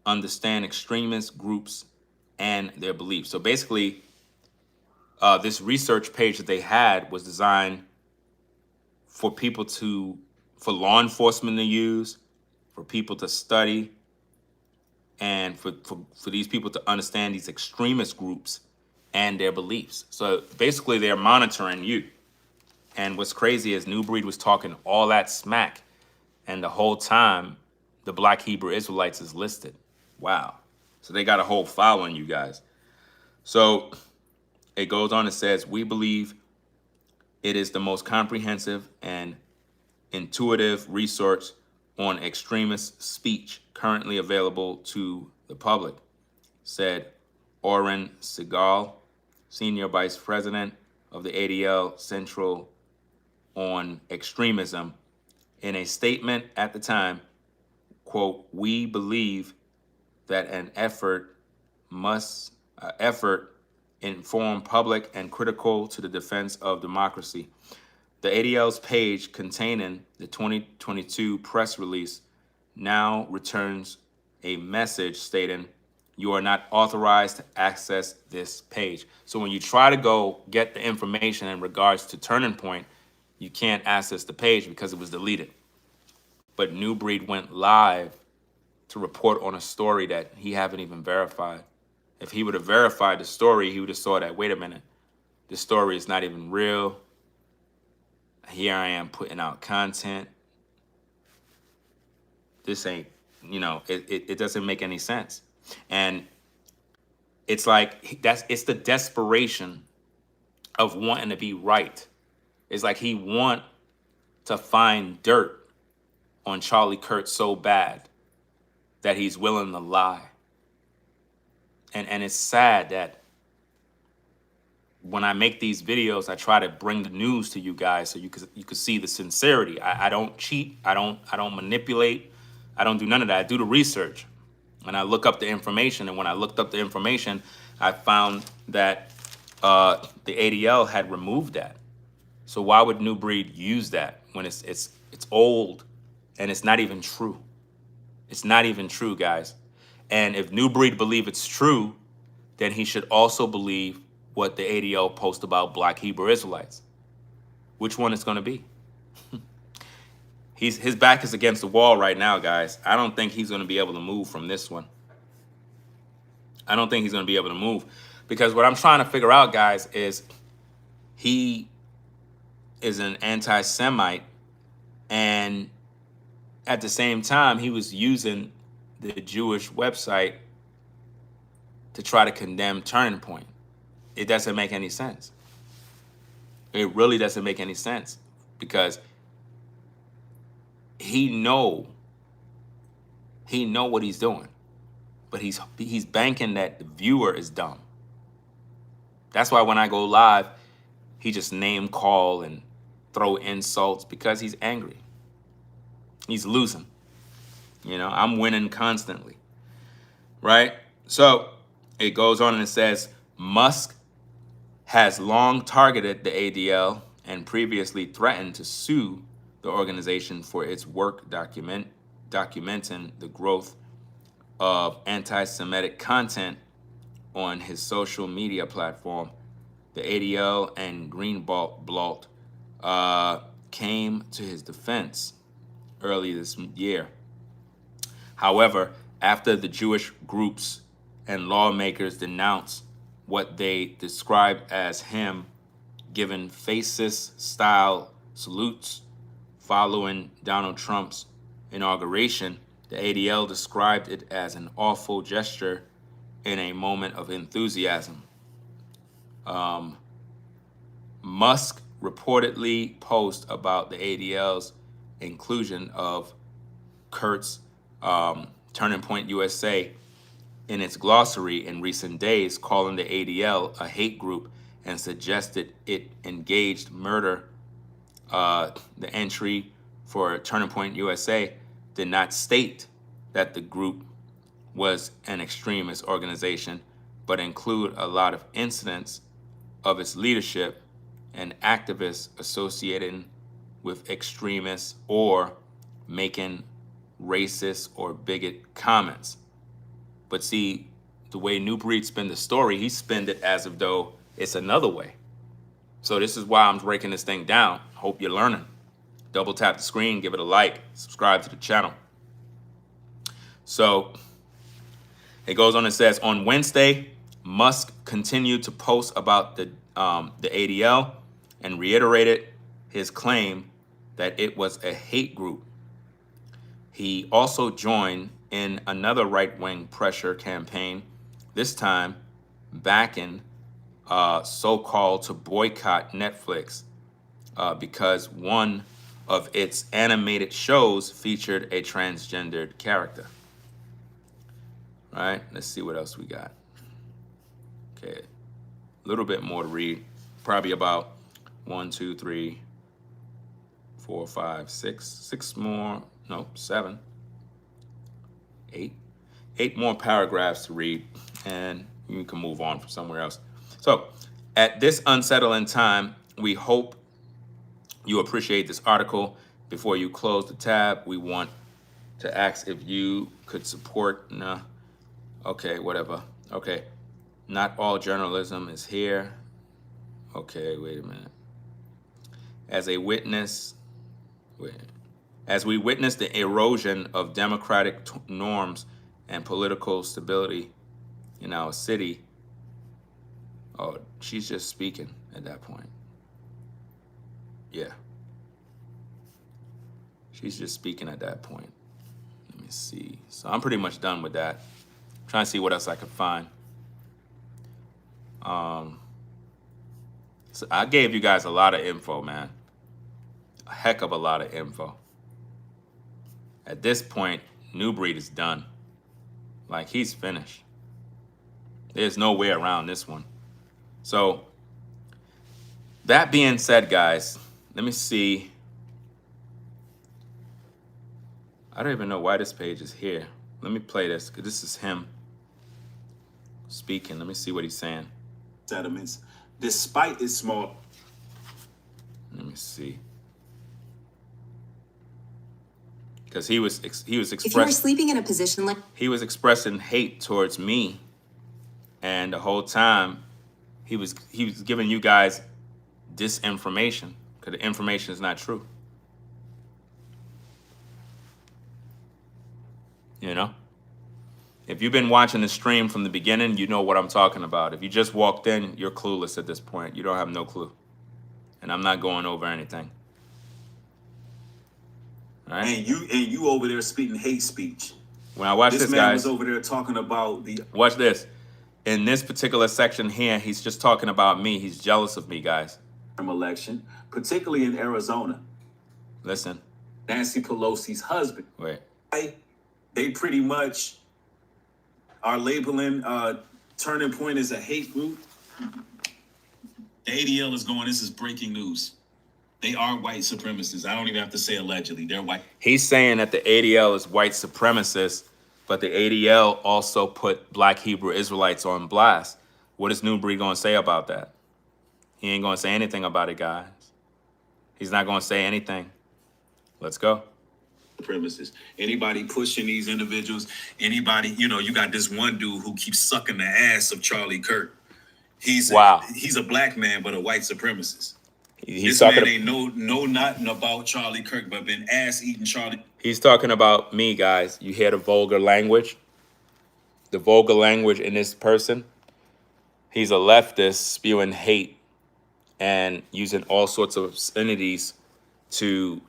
understand extremist groups and their beliefs. So basically, this research page that they had was designed for for law enforcement to use, for people to study, and for these people to understand these extremist groups and their beliefs. So basically, they're monitoring you. And what's crazy is NuBreed was talking all that smack, and the whole time, the Black Hebrew Israelites is listed. Wow. So they got a whole file on you guys. So it goes on and says, we believe it is the most comprehensive and intuitive resource on extremist speech currently available to the public, said Oren Segal, Senior Vice President of the ADL Central on Extremism, in a statement at the time. Quote, we believe that an effort inform public and critical to the defense of democracy. The ADL's page containing the 2022 press release now returns a message stating you are not authorized to access this page. So when you try to go get the information in regards to Turning Point, you can't access the page because it was deleted. But NuBreed went live to report on a story that he haven't even verified. If he would have verified the story, he would have saw that, wait a minute, this story is not even real. Here I am putting out content. This ain't, it doesn't make any sense. And it's like, it's the desperation of wanting to be right. It's like he want to find dirt on Charlie Kirk so bad that he's willing to lie. And it's sad that when I make these videos, I try to bring the news to you guys so you could see the sincerity. I don't cheat. I don't manipulate. I don't do none of that. I do the research, and I look up the information. And when I looked up the information, I found that the ADL had removed that. So why would NuBreed use that when it's old and it's not even true? It's not even true, guys. And if NuBreed believe it's true, then he should also believe what the ADL post about Black Hebrew Israelites. Which one it's going to be? His back is against the wall right now, guys. I don't think he's going to be able to move from this one. I don't think he's going to be able to move. Because what I'm trying to figure out, guys, is he is an anti-Semite, and at the same time, he was using the Jewish website to try to condemn Turning Point. It doesn't make any sense. It really doesn't make any sense, because he know what he's doing, but he's banking that the viewer is dumb. That's why when I go live, he just name call and throw insults, because he's angry. He's losing. I'm winning constantly, right? So it goes on and it says, Musk has long targeted the ADL and previously threatened to sue the organization for its work documenting the growth of anti-Semitic content on his social media platform. The ADL and Greenblatt came to his defense early this year. However, after the Jewish groups and lawmakers denounced what they described as him giving fascist-style salutes following Donald Trump's inauguration, the ADL described it as an awful gesture in a moment of enthusiasm. Musk reportedly posted about the ADL's inclusion of Kurt's Turning Point USA in its glossary in recent days, calling the ADL a hate group, and suggested it engaged murder. The entry for Turning Point USA did not state that the group was an extremist organization, but include a lot of incidents of its leadership and activists associated with extremists or making racist or bigot comments. But see, the way NuBreed spin the story, he spinned it as if though it's another way. So this is why I'm breaking this thing down. Hope you're learning. Double tap the screen, give it a like, subscribe to the channel. So it goes on and says, on Wednesday, Musk continued to post about the ADL and reiterated his claim that it was a hate group. He also joined in another right-wing pressure campaign, this time backing so-called to boycott Netflix because one of its animated shows featured a transgendered character. All right, let's see what else we got. Okay, a little bit more to read. Probably about 1, 2, 3, 4, 5, 6 more. No, 7, 8. 8 more paragraphs to read, and you can move on from somewhere else. So, at this unsettling time, we hope you appreciate this article. Before you close the tab, we want to ask if you could support. Okay, whatever. Okay, not all journalism is here. Okay, wait a minute. As we witness the erosion of democratic norms and political stability in our city. Oh, she's just speaking at that point. Yeah. She's just speaking at that point. Let me see. So I'm pretty much done with that. Trying to see what else I can find. So I gave you guys a lot of info, man. A heck of a lot of info. At this point, NuBreed is done. Like, he's finished. There's no way around this one. So, that being said, guys, let me see. I don't even know why this page is here. Let me play this, because this is him speaking. Let me see what he's saying. Settlements, despite its small... Let me see. Because he was expressing. If you were sleeping in a position like... He was expressing hate towards me, and the whole time he was giving you guys disinformation, because the information is not true. You know? If you've been watching the stream from the beginning, you know what I'm talking about. If you just walked in, you're clueless at this point. You don't have no clue. And I'm not going over anything. All right? And you over there speaking hate speech. When I watch This this, man guys, was over there talking about the watch this. In this particular section here, he's just talking about me. He's jealous of me, guys. election, particularly in Arizona. Listen. Nancy Pelosi's husband. Wait. They pretty much are labeling Turning Point as a hate group. The ADL is going, this is breaking news. They are white supremacists. I don't even have to say allegedly. They're white. He's saying that the ADL is white supremacists, but the ADL also put Black Hebrew Israelites on blast. What is NuBreed going to say about that? He ain't going to say anything about it, guys. He's not going to say anything. Let's go. Supremacists. Anybody pushing these individuals, anybody, you got this one dude who keeps sucking the ass of Charlie Kirk. He's a black man, but a white supremacist. This man ain't know nothing about Charlie Kirk, but been ass eating Charlie. He's talking about me, guys. You hear the vulgar language? The vulgar language in this person? He's a leftist spewing hate and using all sorts of obscenities to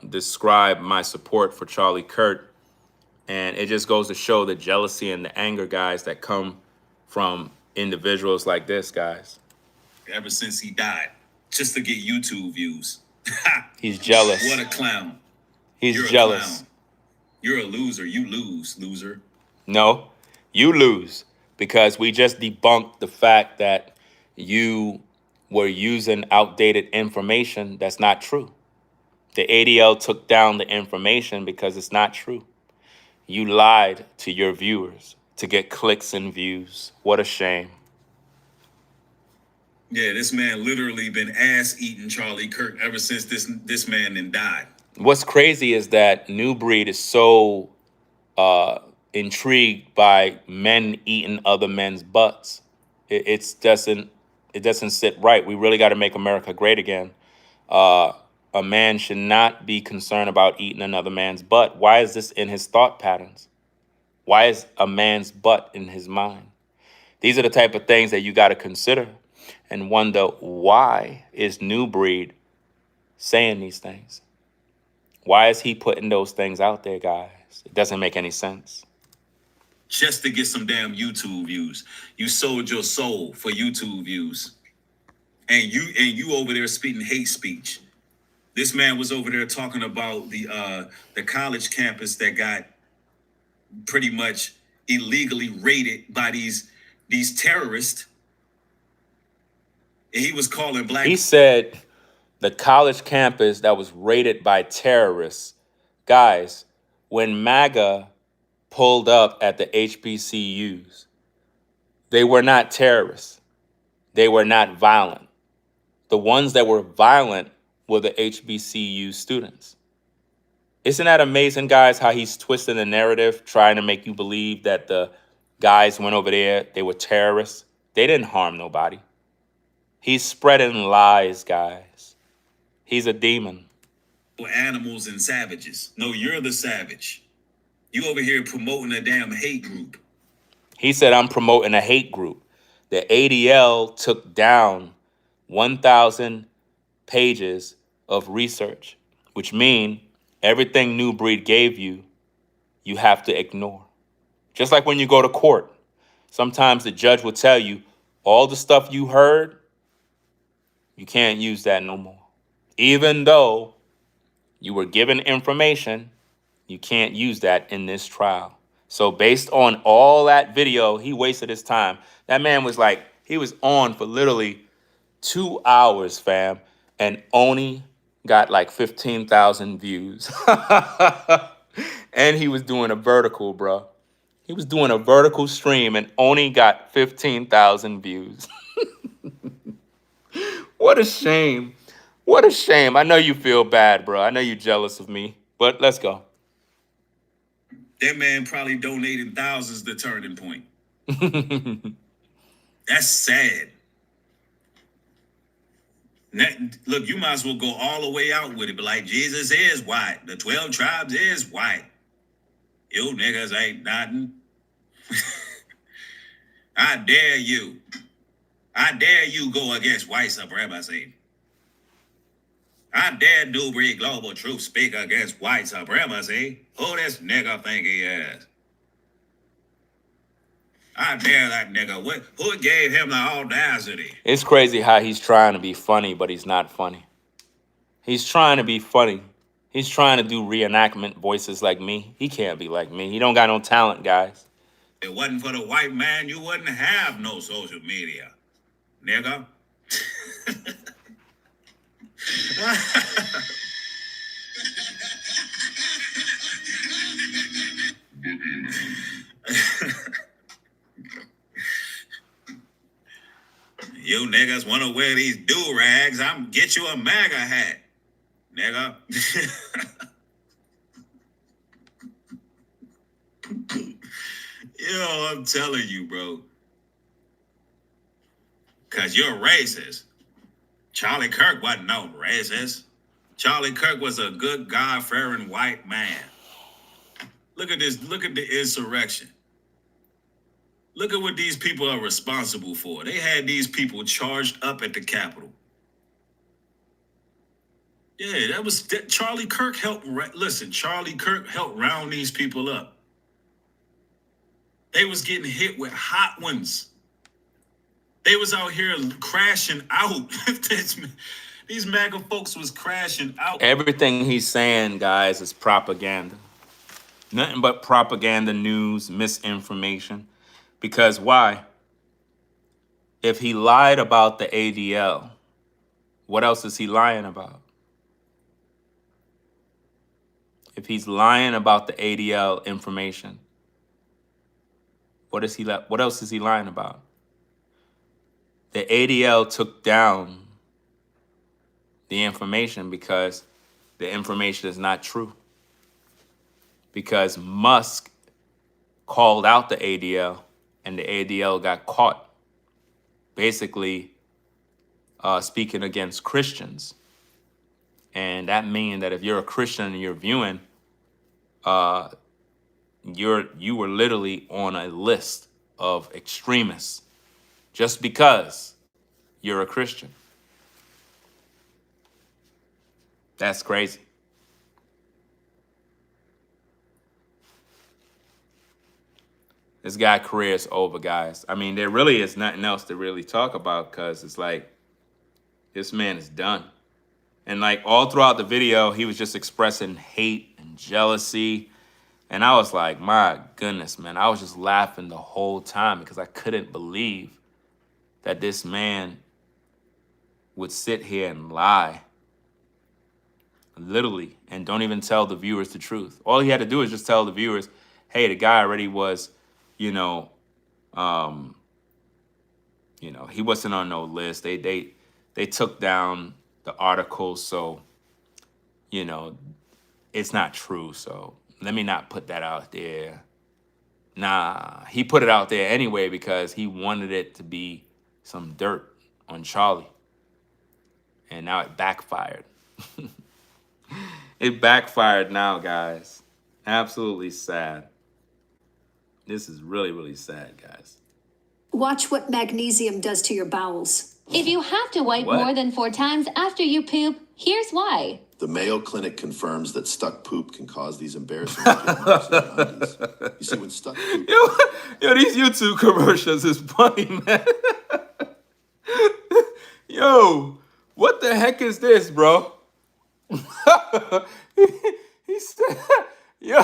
describe my support for Charlie Kirk. And it just goes to show the jealousy and the anger, guys, that come from individuals like this, guys. Ever since he died, just to get YouTube views. He's jealous. What a clown. You're jealous. A clown. You're a loser. You lose, loser. No, you lose, because we just debunked the fact that you were using outdated information that's not true. The ADL took down the information because it's not true. You lied to your viewers to get clicks and views. What a shame. Yeah, this man literally been ass eating Charlie Kirk ever since this man then died. What's crazy is that NuBreed is so intrigued by men eating other men's butts. It doesn't sit right. We really got to make America great again. A man should not be concerned about eating another man's butt. Why is this in his thought patterns? Why is a man's butt in his mind? These are the type of things that you got to consider and wonder, why is NuBreed saying these things? Why is he putting those things out there, guys? It doesn't make any sense. Just to get some damn YouTube views. You sold your soul for YouTube views. And you over there speaking hate speech. This man was over there talking about the college campus that got pretty much illegally raided by these terrorists. And he was calling black. He said the college campus that was raided by terrorists. Guys, when MAGA pulled up at the HBCUs, they were not terrorists. They were not violent. The ones that were violent were the HBCU students. Isn't that amazing, guys, how he's twisting the narrative, trying to make you believe that the guys went over there, they were terrorists? They didn't harm nobody. He's spreading lies, guys. He's a demon. Animals and savages. No, you're the savage. You over here promoting a damn hate group. He said, I'm promoting a hate group. The ADL took down 1,000 pages of research, which means everything NuBreed gave you, you have to ignore. Just like when you go to court, sometimes the judge will tell you all the stuff you heard, you can't use that no more. Even though you were given information, you can't use that in this trial. So based on all that video, he wasted his time. That man was like, he was on for literally 2 hours, fam, and only got like 15,000 views. And he was doing a vertical, bro. He was doing a vertical stream and only got 15,000 views. What a shame. What a shame. I know you feel bad, bro. I know you're jealous of me, but let's go. That man probably donated thousands to Turning Point. That's sad. Look, you might as well go all the way out with it, but like, Jesus is white. The 12 tribes is white. You niggas ain't nothing. I dare you. I dare you go against white supremacy. I dare NuBreed Global Truth speak against white supremacy. Who this nigga think he is? I dare that nigga. Who gave him the audacity? It's crazy how he's trying to be funny, but he's not funny. He's trying to be funny. He's trying to do reenactment voices like me. He can't be like me. He don't got no talent, guys. If it wasn't for the white man, you wouldn't have no social media, nigga. You niggas want to wear these do-rags, I'm get you a MAGA hat, nigga. Yo, I'm telling you, bro. Because you're racist. Charlie Kirk wasn't no racist. Charlie Kirk was a good, God-fearing white man. Look at this. Look at the insurrection. Look at what these people are responsible for. They had these people charged up at the Capitol. Yeah, Charlie Kirk helped. Listen, Charlie Kirk helped round these people up. They was getting hit with hot ones. They was out here crashing out. These MAGA folks was crashing out. Everything he's saying, guys, is propaganda. Nothing but propaganda, news, misinformation. Because why? If he lied about the ADL, what else is he lying about? If he's lying about the ADL information, what else is he lying about? The ADL took down the information because the information is not true. Because Musk called out the ADL and the ADL got caught basically speaking against Christians. And that means that if you're a Christian and you're viewing, you were literally on a list of extremists just because you're a Christian. That's crazy. This guy's career is over, guys. I mean, there really is nothing else to really talk about because it's like, this man is done. And like all throughout the video, he was just expressing hate and jealousy. And I was like, my goodness, man. I was just laughing the whole time because I couldn't believe that this man would sit here and lie. Literally. And don't even tell the viewers the truth. All he had to do is just tell the viewers, hey, the guy already was, he wasn't on no list. They took down the article, so, it's not true. So let me not put that out there. Nah, he put it out there anyway because he wanted it to be some dirt on Charlie. And now it backfired. It backfired now, guys. Absolutely sad. This is really, really sad, guys. Watch what magnesium does to your bowels. If you have to wipe more than 4 times after you poop, here's why. The Mayo Clinic confirms that stuck poop can cause these embarrassing marks in the undies. You see, when stuck poop... Yo, these YouTube commercials is funny, man. Yo, what the heck is this, bro? he said, yo,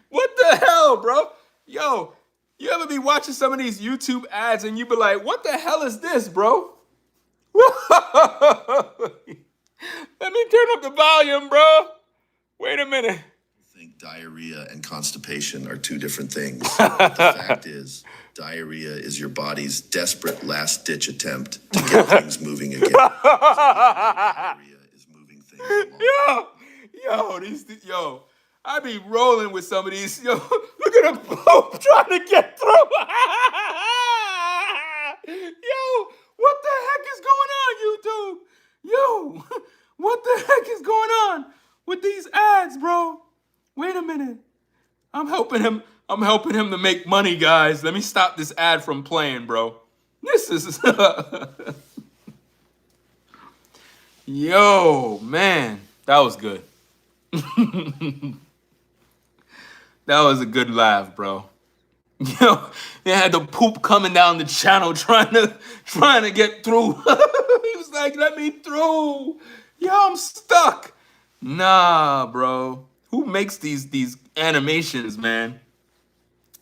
what the hell, bro? Yo, you ever be watching some of these YouTube ads and you be like, what the hell is this, bro? Let me turn up the volume, bro. Wait a minute. I think diarrhea and constipation are 2 different things. The fact is, diarrhea is your body's desperate last-ditch attempt to get things moving again. Diarrhea is moving things along. Yo, I be rolling with some of these. Yo, look at them both trying to get through. Yo, what the heck is going on, YouTube? Yo, what the heck is going on with these ads, bro? Wait a minute. I'm helping him to make money, guys. Let me stop this ad from playing, bro. This is... Yo, man, that was good. That was a good laugh, bro. Yo, they had the poop coming down the channel trying to get through. He was like, "Let me through. Yo, I'm stuck." Nah, bro. Who makes these animations, man?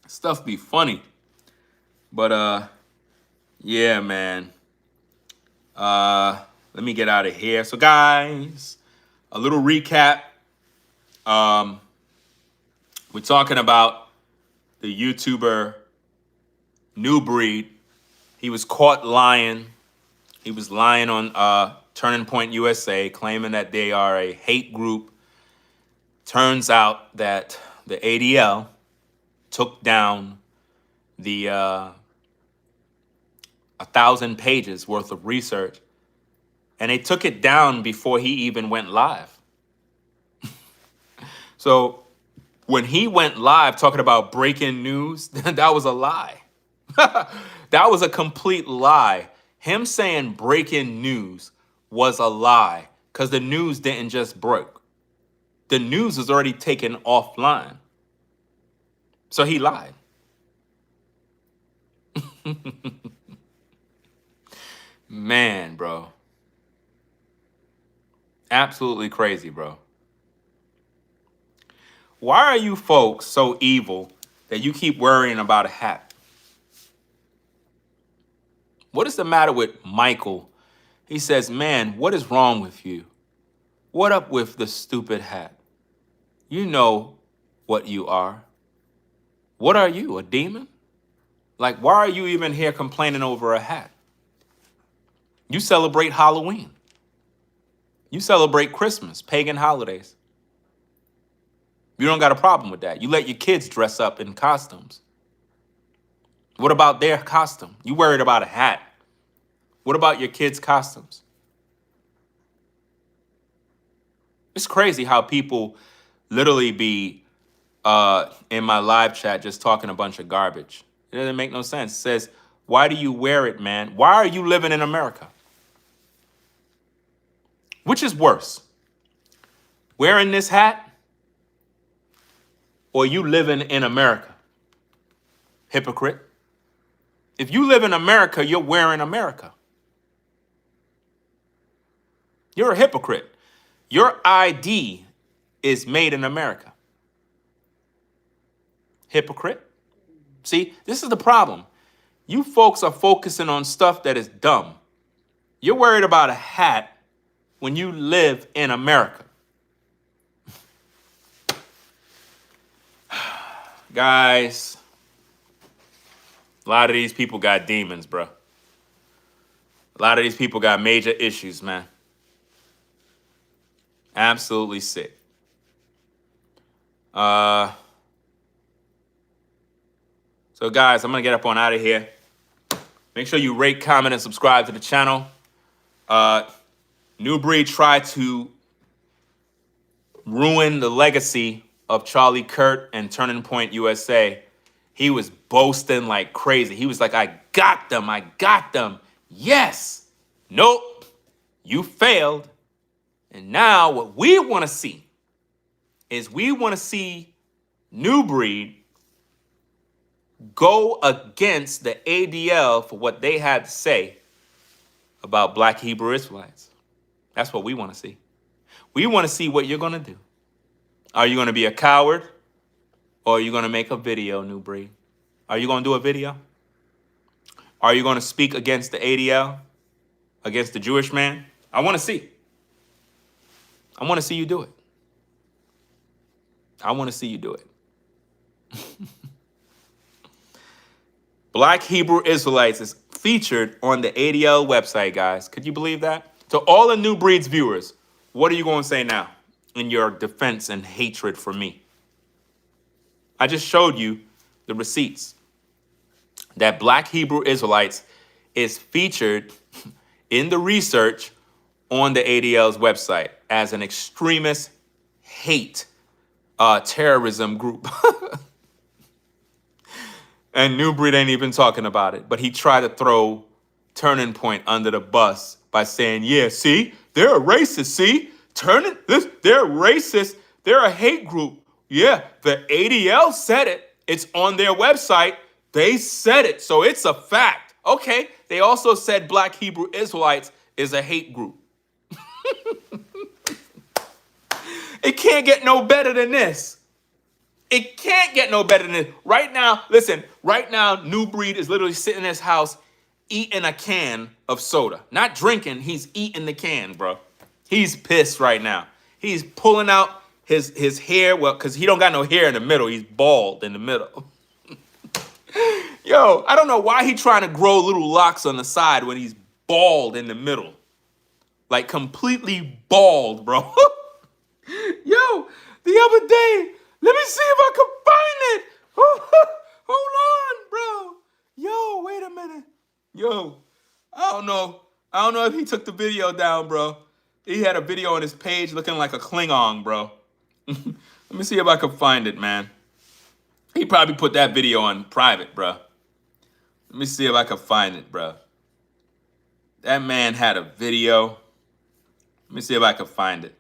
Stuff be funny. But yeah, man. Let me get out of here. So guys, a little recap. We're talking about the YouTuber NuBreed. He was caught lying. He was lying on Turning Point USA, claiming that they are a hate group. Turns out that the ADL took down the 1,000 pages worth of research, and they took it down before he even went live. So when he went live talking about breaking news, that was a lie. That was a complete lie. Him saying breaking news was a lie because the news didn't just break. The news was already taken offline. So he lied. Man, bro. Absolutely crazy, bro. Why are you folks so evil that you keep worrying about a hat? What is the matter with Michael? He says, "Man, what is wrong with you? What up with the stupid hat? You know what you are. What are you, a demon? Like, why are you even here complaining over a hat? You celebrate Halloween. You celebrate Christmas, pagan holidays. You don't got a problem with that. You let your kids dress up in costumes. What about their costume? You worried about a hat. What about your kids' costumes? It's crazy how people literally be in my live chat just talking a bunch of garbage. It doesn't make no sense. It says, why do you wear it, man? Why are you living in America? Which is worse? Wearing this hat or you living in America? Hypocrite. If you live in America, you're wearing America. You're a hypocrite. Your ID is made in America. Hypocrite. See, this is the problem. You folks are focusing on stuff that is dumb. You're worried about a hat when you live in America. Guys, a lot of these people got demons, bro. A lot of these people got major issues, man. Absolutely sick. So guys, I'm gonna get up on out of here. Make sure you rate, comment, and subscribe to the channel. NuBreed tried to ruin the legacy of Charlie Kirk and Turning Point USA. He was boasting like crazy. He was like, I got them. Yes. Nope. You failed. And now what we want to see is we want to see NuBreed go against the ADL for what they had to say about Black Hebrew Israelites. That's what we want to see. We want to see what you're going to do. Are you going to be a coward or are you going to make a video, NuBreed? Are you going to do a video? Are you going to speak against the ADL, against the Jewish man? I want to see. I want to see you do it. I want to see you do it. Black Hebrew Israelites is featured on the ADL website, guys. Could you believe that? To all the NuBreed's viewers, what are you going to say now in your defense and hatred for me? I just showed you the receipts that Black Hebrew Israelites is featured in the research on the ADL's website as an extremist hate terrorism group. And NuBreed ain't even talking about it, but he tried to throw Turning Point under the bus by saying, yeah, see, they're a racist. See, they're racist. They're a hate group. Yeah, the ADL said it. It's on their website. They said it, so it's a fact. Okay, they also said Black Hebrew Israelites is a hate group. It can't get no better than this. It can't get no better than this. Right now, listen, right now, NuBreed is literally sitting in his house eating a can of soda. Not drinking, he's eating the can, bro. He's pissed right now. He's pulling out his hair, well, because he don't got no hair in the middle. He's bald in the middle. Yo, I don't know why he trying to grow little locks on the side when he's bald in the middle. Like completely bald, bro. Yo, the other day, let me see if I can find it. Hold on, bro. Yo, wait a minute. Yo, I don't know if he took the video down, bro. He had a video on his page looking like a Klingon, bro. Let me see if I can find it, man. He probably put that video on private, bro. Let me see if I can find it, bro. That man had a video. Let me see if I can find it.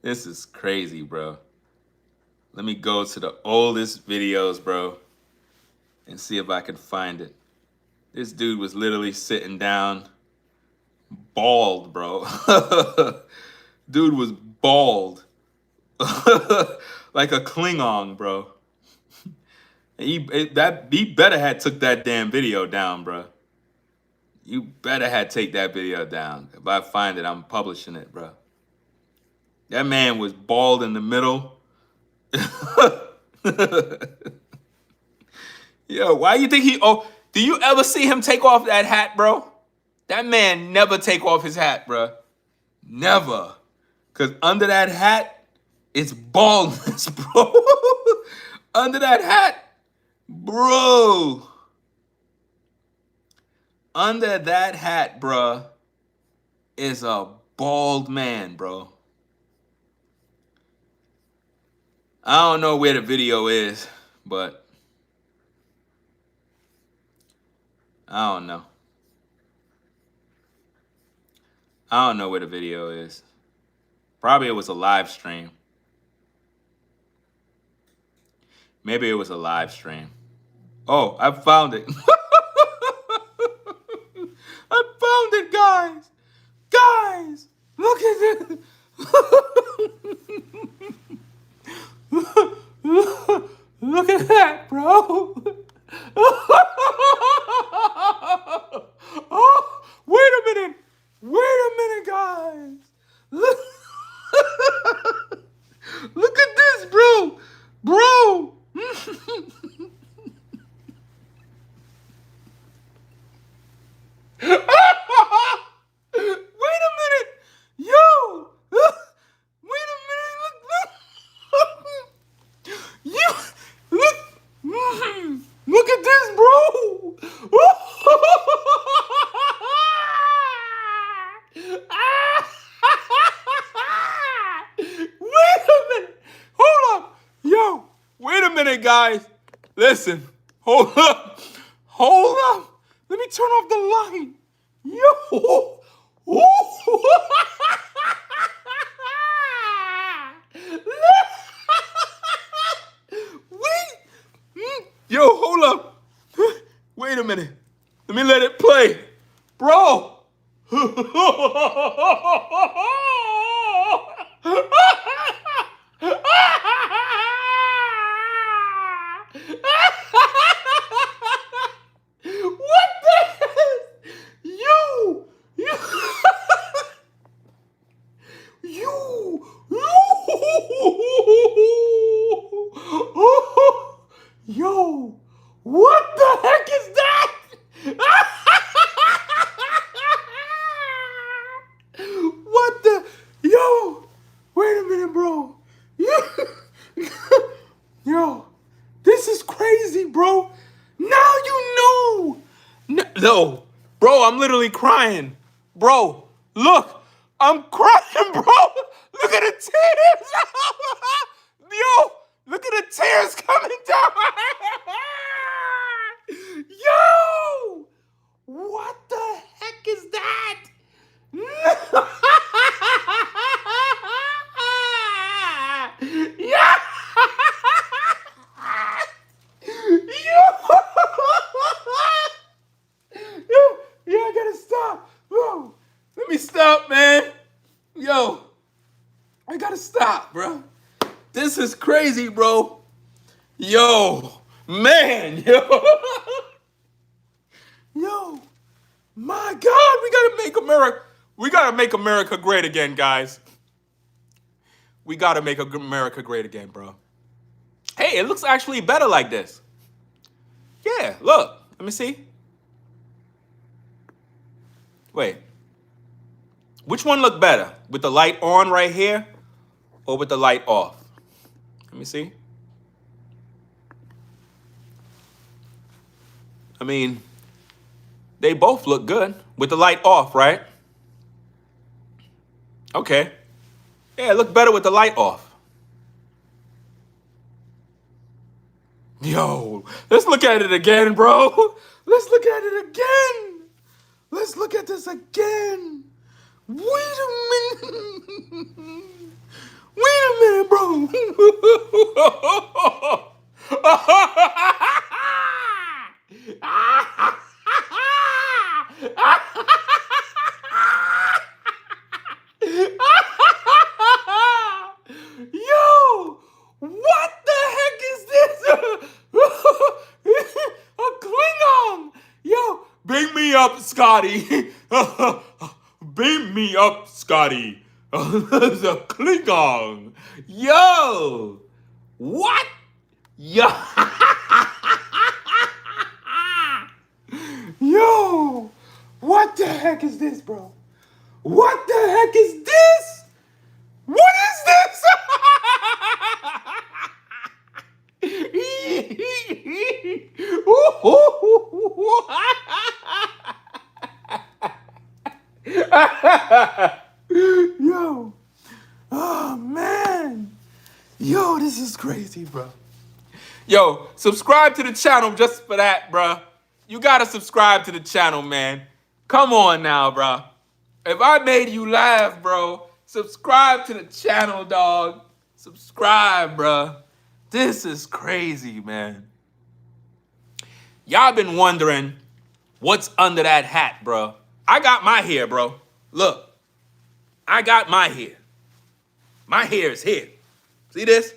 This is crazy, bro. Let me go to the oldest videos, bro, and see if I can find it. This dude was literally sitting down, bald, bro. Dude was bald. Like a Klingon, bro. He better had took that damn video down, bro. You better had take that video down. If I find it, I'm publishing it, bro. That man was bald in the middle. Yo, why you think do you ever see him take off that hat, bro? That man never take off his hat, bro. Never. Because under that hat, it's baldness, bro. Under that hat, bro. Under that hat, bro, is a bald man, bro. I don't know where the video is, but I don't know. I don't know where the video is. Probably it was a live stream. Maybe it was a live stream. Oh, I found it. I found it, guys. Guys, look at this. Look at that, bro. Oh, wait a minute. Wait a minute, guys. Look at this, bro. Bro. Wait a minute. Yo. Wait a minute. Look. You look. Look at this, bro. Wait a minute. Hold up. Yo, wait a minute, guys. Listen. Hold up. Hold up. Let me turn off the light. Yo. Wait. Yo, hold up. Wait a minute. Let me let it play. Bro. What the hell? You. Yo, what the heck is that? What the? Yo, wait a minute, bro. Yo, this is crazy, bro. Now you know. No, bro, I'm literally crying. Bro, look, I'm crying, bro. Look at the tears. Yo, look at the tears coming down. Yo, what the heck is that? Yeah. Yeah, I gotta stop. Whoa. Let me stop, man. Yo, I gotta stop, bro. This is crazy, bro. Yo, man, yo. Yo, my God, we gotta make America great again, guys. We gotta make America great again, bro. Hey, it looks actually better like this. Yeah, look, let me see. Wait, which one looked better? With the light on right here or with the light off? Let me see. I mean, they both look good with the light off, right? Okay. Yeah, it looked better with the light off. Yo, let's look at it again, bro. Let's look at it again. Let's look at this again. Wait a minute. Wait a minute, bro. Yo, what the heck is this? A Klingon. Yo, bring me up, Scotty. Beam me up, Scotty. It's a Klingon. Yo, what? Yo. Yo, what the heck is this, bro? What the heck is this? What is this? Yo, oh man, yo, this is crazy, bro. Yo, subscribe to the channel just for that, bro. You gotta subscribe to the channel, man. Come on now, bro. If I made you laugh, bro, subscribe to the channel, dog. Subscribe, bro. This is crazy, man. Y'all been wondering what's under that hat, bro. I got my hair, bro. Look, I got my hair. My hair is here. See this?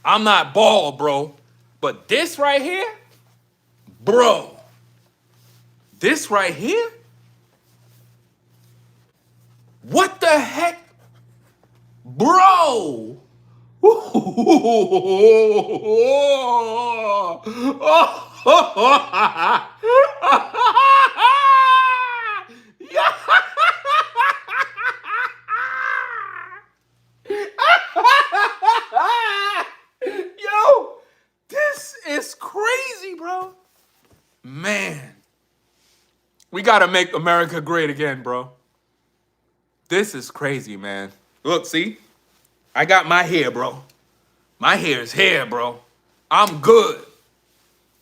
I'm not bald, bro. But this right here, bro. This right here? What the heck? Bro! Yo, this is crazy, bro. Man, we gotta make America great again, bro. This is crazy, man. Look, see? I got my hair, bro. My hair is hair, bro. I'm good.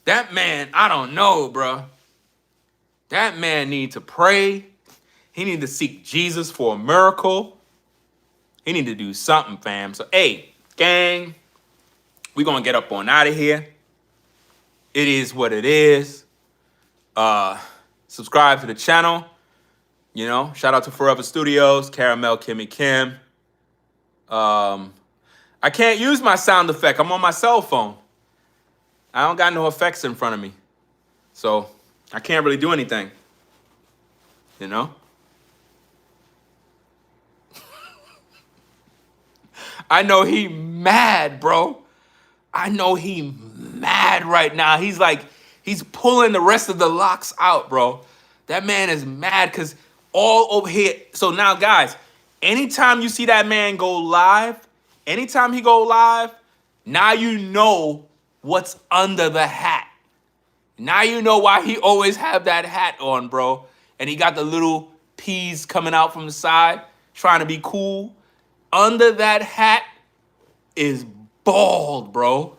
That man, I don't know, bro. That man need to pray. He need to seek Jesus for a miracle. He need to do something, fam. So, hey, gang, we gonna get up on out of here. It is what it is. Subscribe to the channel. You know, shout out to Forever Studios, Caramel, Kimmy Kim. I can't use my sound effect. I'm on my cell phone. I don't got no effects in front of me. So I can't really do anything. You know? I know he mad, bro. I know he mad right now. He's like, he's pulling the rest of the locks out, bro. That man is mad because all over here. So now, guys, anytime you see that man go live, anytime he go live, now you know what's under the hat. Now you know why he always have that hat on, bro. And he got the little peas coming out from the side, trying to be cool. Under that hat is bald, bro.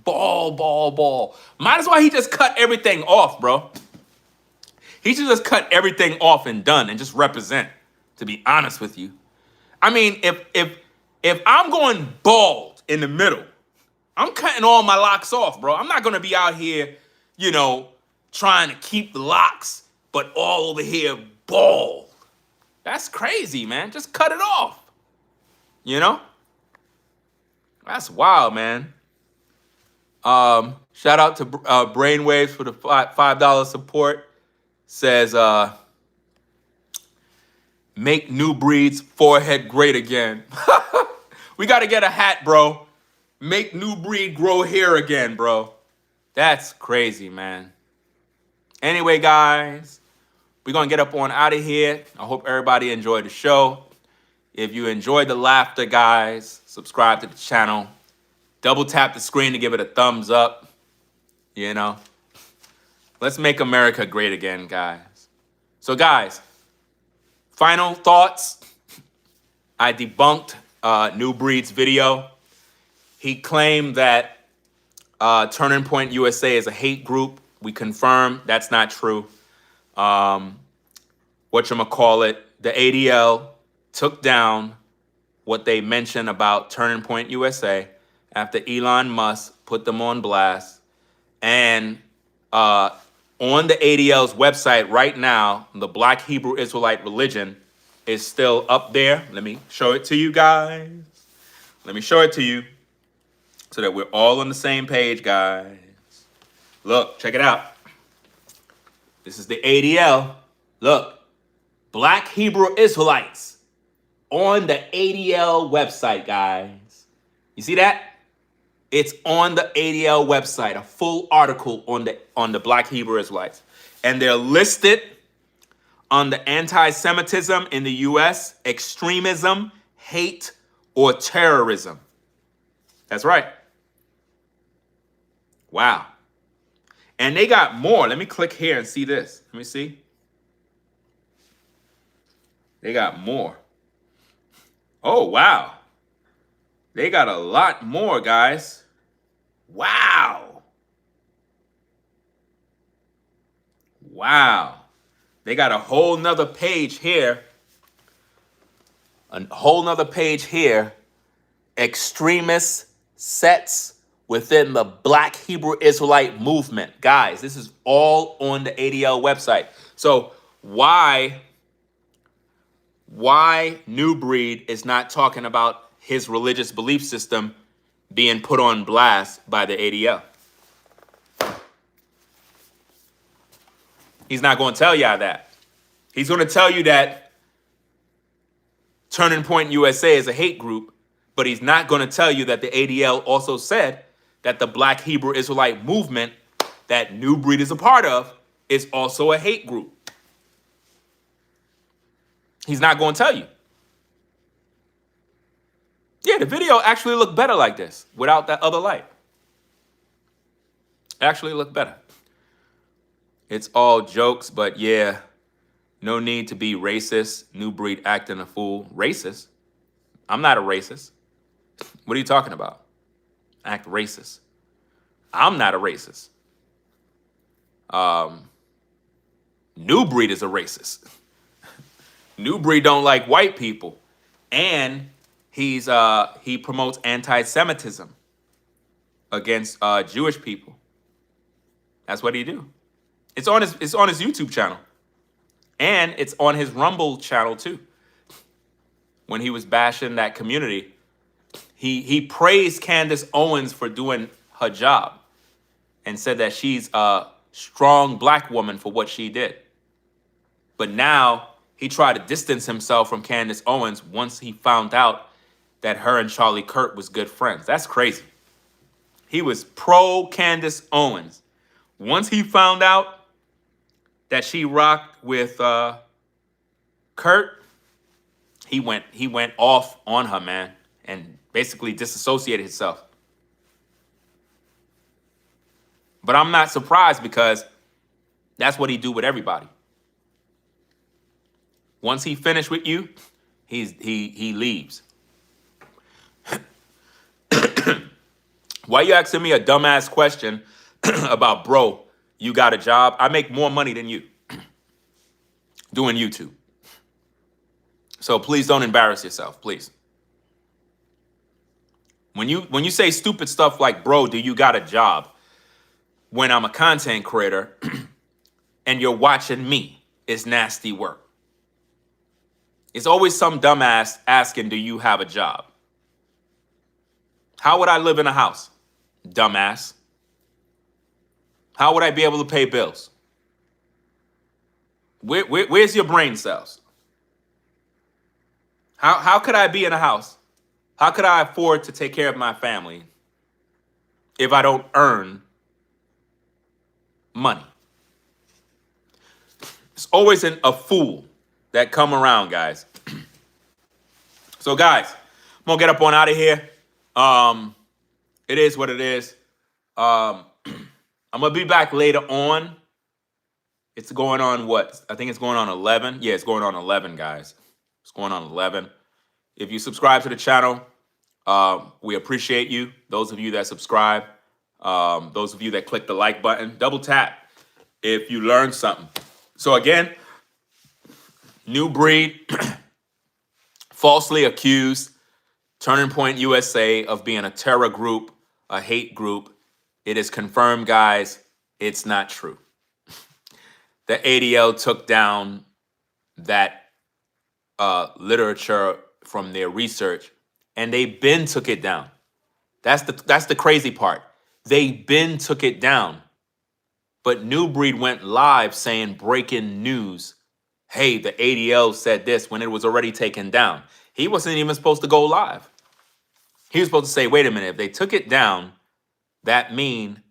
Bald. Might as well he just cut everything off, bro. He should just cut everything off and done and just represent, to be honest with you. I mean, if I'm going bald in the middle, I'm cutting all my locks off, bro. I'm not gonna be out here, you know, trying to keep the locks, but all over here bald. That's crazy, man. Just cut it off. You know? That's wild, man. Shout out to Brainwaves for the $5 support. Says, make NuBreed's forehead great again. We got to get a hat, bro. Make NuBreed grow hair again, bro. That's crazy, man. Anyway, guys, we're going to get up on out of here. I hope everybody enjoyed the show. If you enjoyed the laughter, guys, subscribe to the channel. Double tap the screen to give it a thumbs up. You know, let's make America great again, guys. So, guys, final thoughts. I debunked NuBreed's video. He claimed that Turning Point USA is a hate group. We confirmed that's not true. Whatchamacallit, the ADL took down what they mentioned about Turning Point USA after Elon Musk put them on blast. And on the ADL's website right now, the Black Hebrew Israelite religion is still up there. Let me show it to you guys. Let me show it to you so that we're all on the same page, guys. Look, check it out. This is the ADL. Look, Black Hebrew Israelites on the ADL website, guys. You see that? It's on the ADL website, a full article on the Black Hebrew Israelites. And they're listed on the anti-Semitism in the U.S., extremism, hate, or terrorism. That's right. Wow. And they got more. Let me click here and see this. Let me see. They got more. Oh, wow. They got a lot more, guys. Wow. Wow. They got a whole nother page here. A whole nother page here. Extremist sets within the Black Hebrew Israelite movement. Guys, this is all on the ADL website. So why NuBreed is not talking about his religious belief system being put on blast by the ADL? He's not going to tell y'all that. He's going to tell you that Turning Point USA is a hate group, but he's not going to tell you that the ADL also said that the Black Hebrew Israelite movement that NuBreed is a part of is also a hate group. He's not going to tell you. Yeah, the video actually looked better like this without that other light. Actually looked better. It's all jokes, but yeah, no need to be racist. NuBreed acting a fool. Racist? I'm not a racist. What are you talking about? Act racist. I'm not a racist. NuBreed is a racist. NuBreed don't like white people. And he promotes anti-Semitism against Jewish people. That's what he do. It's on his YouTube channel. And it's on his Rumble channel too. When he was bashing that community, he praised Candace Owens for doing her job and said that she's a strong Black woman for what she did. But now he tried to distance himself from Candace Owens once he found out that her and Charlie Kirk was good friends. That's crazy. He was pro Candace Owens. Once he found out that she rocked with Kurt, he went off on her, man, and basically disassociated himself. But I'm not surprised because that's what he do with everybody. Once he finished with you, he leaves. Why you asking me a dumbass question about, bro, you got a job? I make more money than you. doing YouTube. So please don't embarrass yourself, please. When you say stupid stuff like, bro, do you got a job? When I'm a content creator and you're watching me, it's nasty work. It's always some dumbass asking, do you have a job? How would I live in a house? Dumbass. How would I be able to pay bills? Where's your brain cells? How could I be in a house? How could I afford to take care of my family if I don't earn money? It's always a fool that come around, guys. So, guys, I'm gonna get up on out of here. It is what it is. I'm gonna be back later on. It's going on what? I think it's going on 11. Yeah, it's going on 11, guys. It's going on 11. If you subscribe to the channel, we appreciate you. Those of you that subscribe, those of you that click the like button, double tap if you learned something. So again, NuBreed, falsely accused Turning Point USA of being a terror group, a hate group. It is confirmed, guys, it's not true. The ADL took down that literature from their research, and they been took it down. That's the crazy part. They been took it down. But NuBreed went live saying breaking news. Hey, the ADL said this when it was already taken down. He wasn't even supposed to go live. He was supposed to say, wait a minute, if they took it down, that mean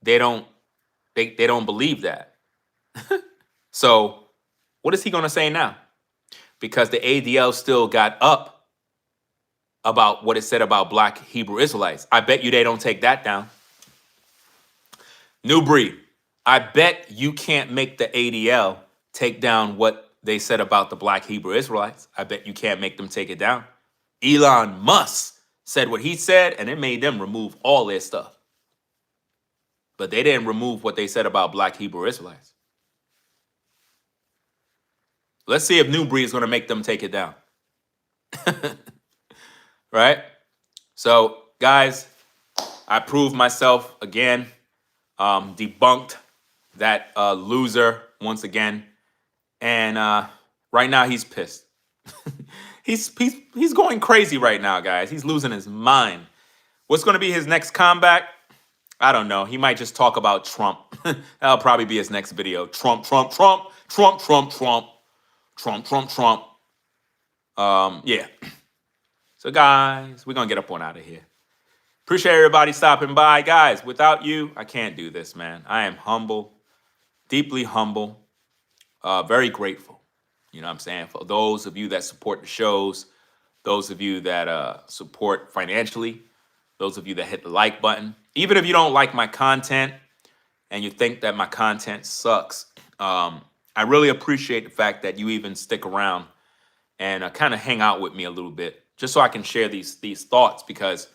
they don't believe that. So what is he going to say now? Because the ADL still got up about what it said about black Hebrew Israelites. I bet you they don't take that down. NuBreed, I bet you can't make the ADL take down what they said about the black Hebrew Israelites. I bet you can't make them take it down. Elon Musk said what he said, and it made them remove all their stuff. But they didn't remove what they said about black Hebrew Israelites. Let's see if NuBreed is going to make them take it down. Right? So, guys, I proved myself again. Debunked that loser once again. And right now he's pissed. He's going crazy right now, guys. He's losing his mind. What's going to be his next comeback? I don't know. He might just talk about Trump. That'll probably be his next video. Trump, Trump, Trump, Trump, Trump, Trump, Trump, Trump, Trump. Yeah. So, guys, we're going to get up on out of here. Appreciate everybody stopping by. Guys, without you, I can't do this, man. I am humble, deeply humble, very grateful. You know what I'm saying? For those of you that support the shows, those of you that support financially, those of you that hit the like button. Even if you don't like my content and you think that my content sucks, I really appreciate the fact that you even stick around and kind of hang out with me a little bit, just so I can share these thoughts, because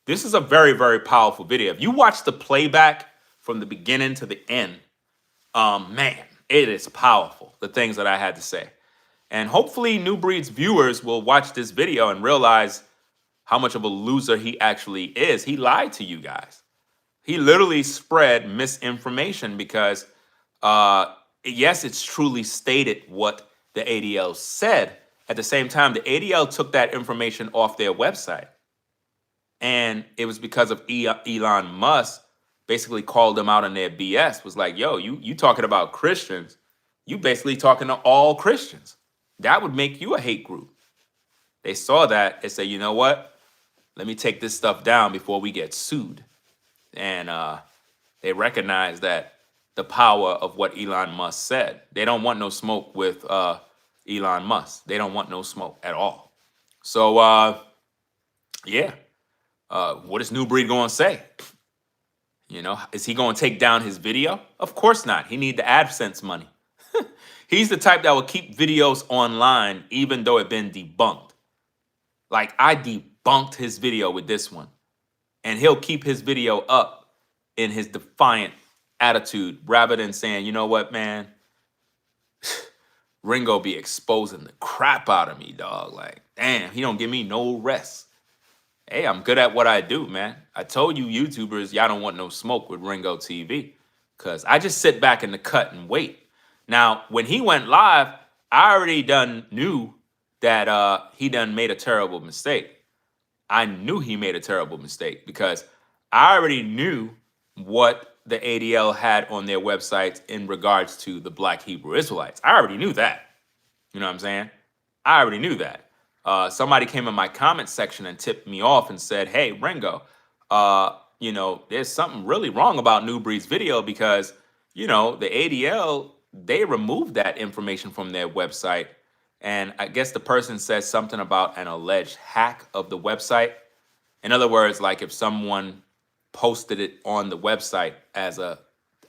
this is a very, very powerful video. If you watch the playback from the beginning to the end, man, it is powerful, the things that I had to say. And hopefully NuBreed's viewers will watch this video and realize how much of a loser he actually is. He lied to you guys. He literally spread misinformation because, yes, it's truly stated what the ADL said. At the same time, the ADL took that information off their website. And it was because of Elon Musk basically called them out on their BS. Was like, yo, you talking about Christians. You basically talking to all Christians. That would make you a hate group. They saw that and said, you know what? Let me take this stuff down before we get sued. And they recognize that the power of what Elon Musk said. They don't want no smoke with Elon Musk. They don't want no smoke at all. So, yeah. What is NuBreed going to say? You know, is he going to take down his video? Of course not. He need the AdSense money. He's the type that will keep videos online even though it been debunked. Like, I debunked his video with this one. And he'll keep his video up in his defiant attitude rather than saying, you know what, man? Ringo be exposing the crap out of me, dog. Like, damn, he don't give me no rest. Hey, I'm good at what I do, man. I told you YouTubers, y'all don't want no smoke with Ringo TV. Because I just sit back in the cut and wait. Now, when he went live, I already knew that he done made a terrible mistake. I knew he made a terrible mistake because I already knew what the ADL had on their websites in regards to the Black Hebrew Israelites. I already knew that. You know what I'm saying? I already knew that. Somebody came in my comment section and tipped me off and said, hey, Ringo, you know, there's something really wrong about NuBreed's video because, you know, the ADL, they removed that information from their website. And I guess the person says something about an alleged hack of the website. In other words, like if someone posted it on the website as a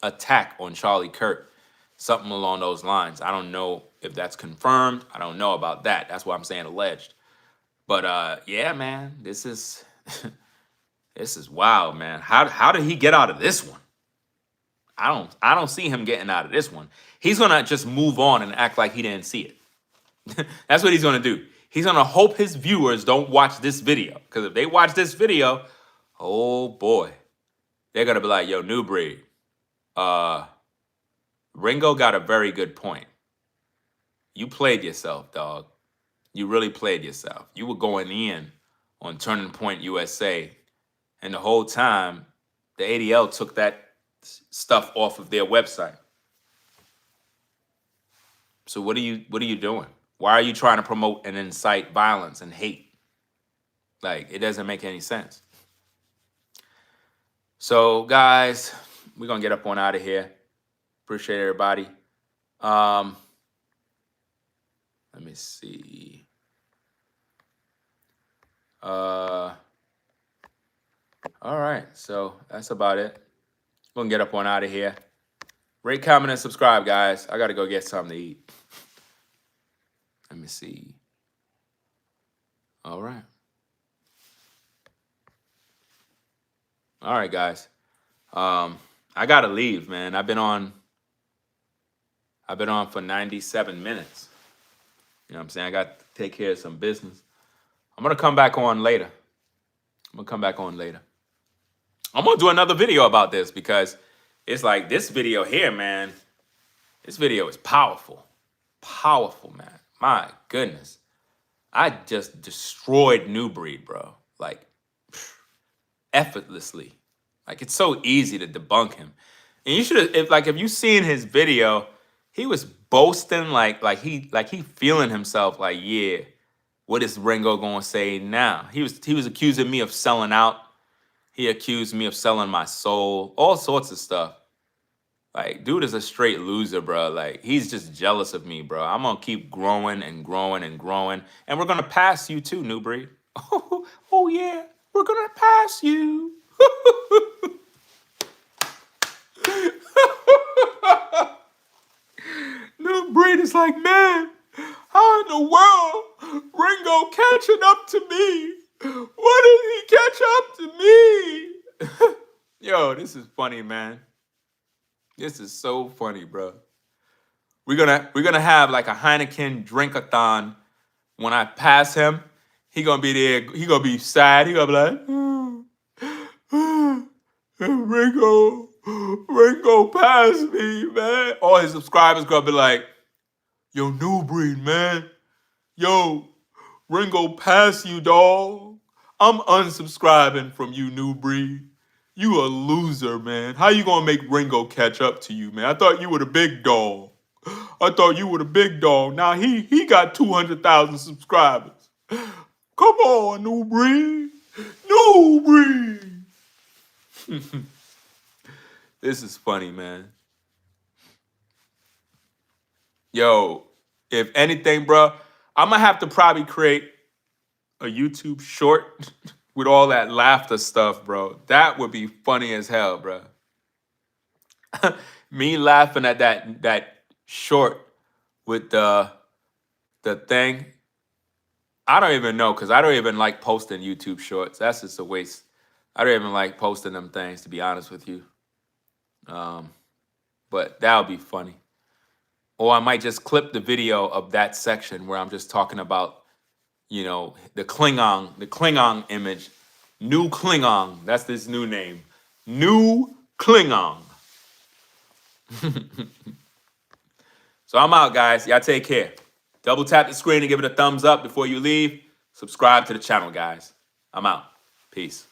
attack on Charlie Kirk, something along those lines. I don't know if that's confirmed. I don't know about that. That's why I'm saying alleged. But yeah, man, this is this is wild, man. How did he get out of this one? I don't see him getting out of this one. He's gonna just move on and act like he didn't see it. That's what he's gonna do. He's gonna hope his viewers don't watch this video. Because if they watch this video, oh boy, they're gonna be like, yo, NuBreed, Ringo got a very good point. You played yourself, dog. You really played yourself. You were going in on Turning Point USA, and the whole time, the ADL took that stuff off of their website. So what are you doing? Why are you trying to promote and incite violence and hate? Like, it doesn't make any sense. So, guys, we're gonna get up on out of here. Appreciate everybody. Let me see. All right, so that's about it. We're gonna get up on out of here. Rate, comment, and subscribe, guys. I gotta go get something to eat. Let me see. All right. All right, guys. I gotta leave, man. I've been on for 97 minutes. You know what I'm saying? I got to take care of some business. I'm gonna come back on later. I'm gonna do another video about this because it's like this video here, man. This video is powerful. Powerful, man. My goodness. I just destroyed NuBreed, bro. Like, effortlessly. Like, it's so easy to debunk him. And you should have, if you seen his video, he was boasting like he feeling himself like, yeah, what is Ringo gonna say now? He was accusing me of selling out. He accused me of selling my soul, all sorts of stuff. Like, dude is a straight loser, bro. Like, he's just jealous of me, bro. I'm gonna keep growing and growing and growing. And we're gonna pass you too, NuBreed. Oh yeah, we're gonna pass you. NuBreed is like, man, how in the world Ringo catching up to me? What did he catch up to me? Yo, this is funny, man. This is so funny, bro. We're gonna have like a Heineken drink-a-thon. When I pass him, he gonna be there. He gonna be sad. He gonna be like, Ringo passed me, man. All his subscribers gonna be like, yo, NuBreed, man. Yo, Ringo passed you, dog. I'm unsubscribing from you, NuBreed. You a loser, man. How you gonna make Ringo catch up to you, man? I thought you were the big dog. Now he got 200,000 subscribers. Come on, NuBreed. This is funny, man. Yo, if anything, bro, I'm gonna have to probably create a YouTube short with all that laughter stuff, bro. That would be funny as hell, bro. Me laughing at that short with the thing. I don't even know, because I don't even like posting YouTube shorts. That's just a waste. I don't even like posting them things, to be honest with you. But that would be funny. Or I might just clip the video of that section where I'm just talking about, you know, the Klingon image. New Klingon. That's this new name. New Klingon. So I'm out, guys. Y'all take care. Double tap the screen and give it a thumbs up before you leave. Subscribe to the channel, guys. I'm out. Peace.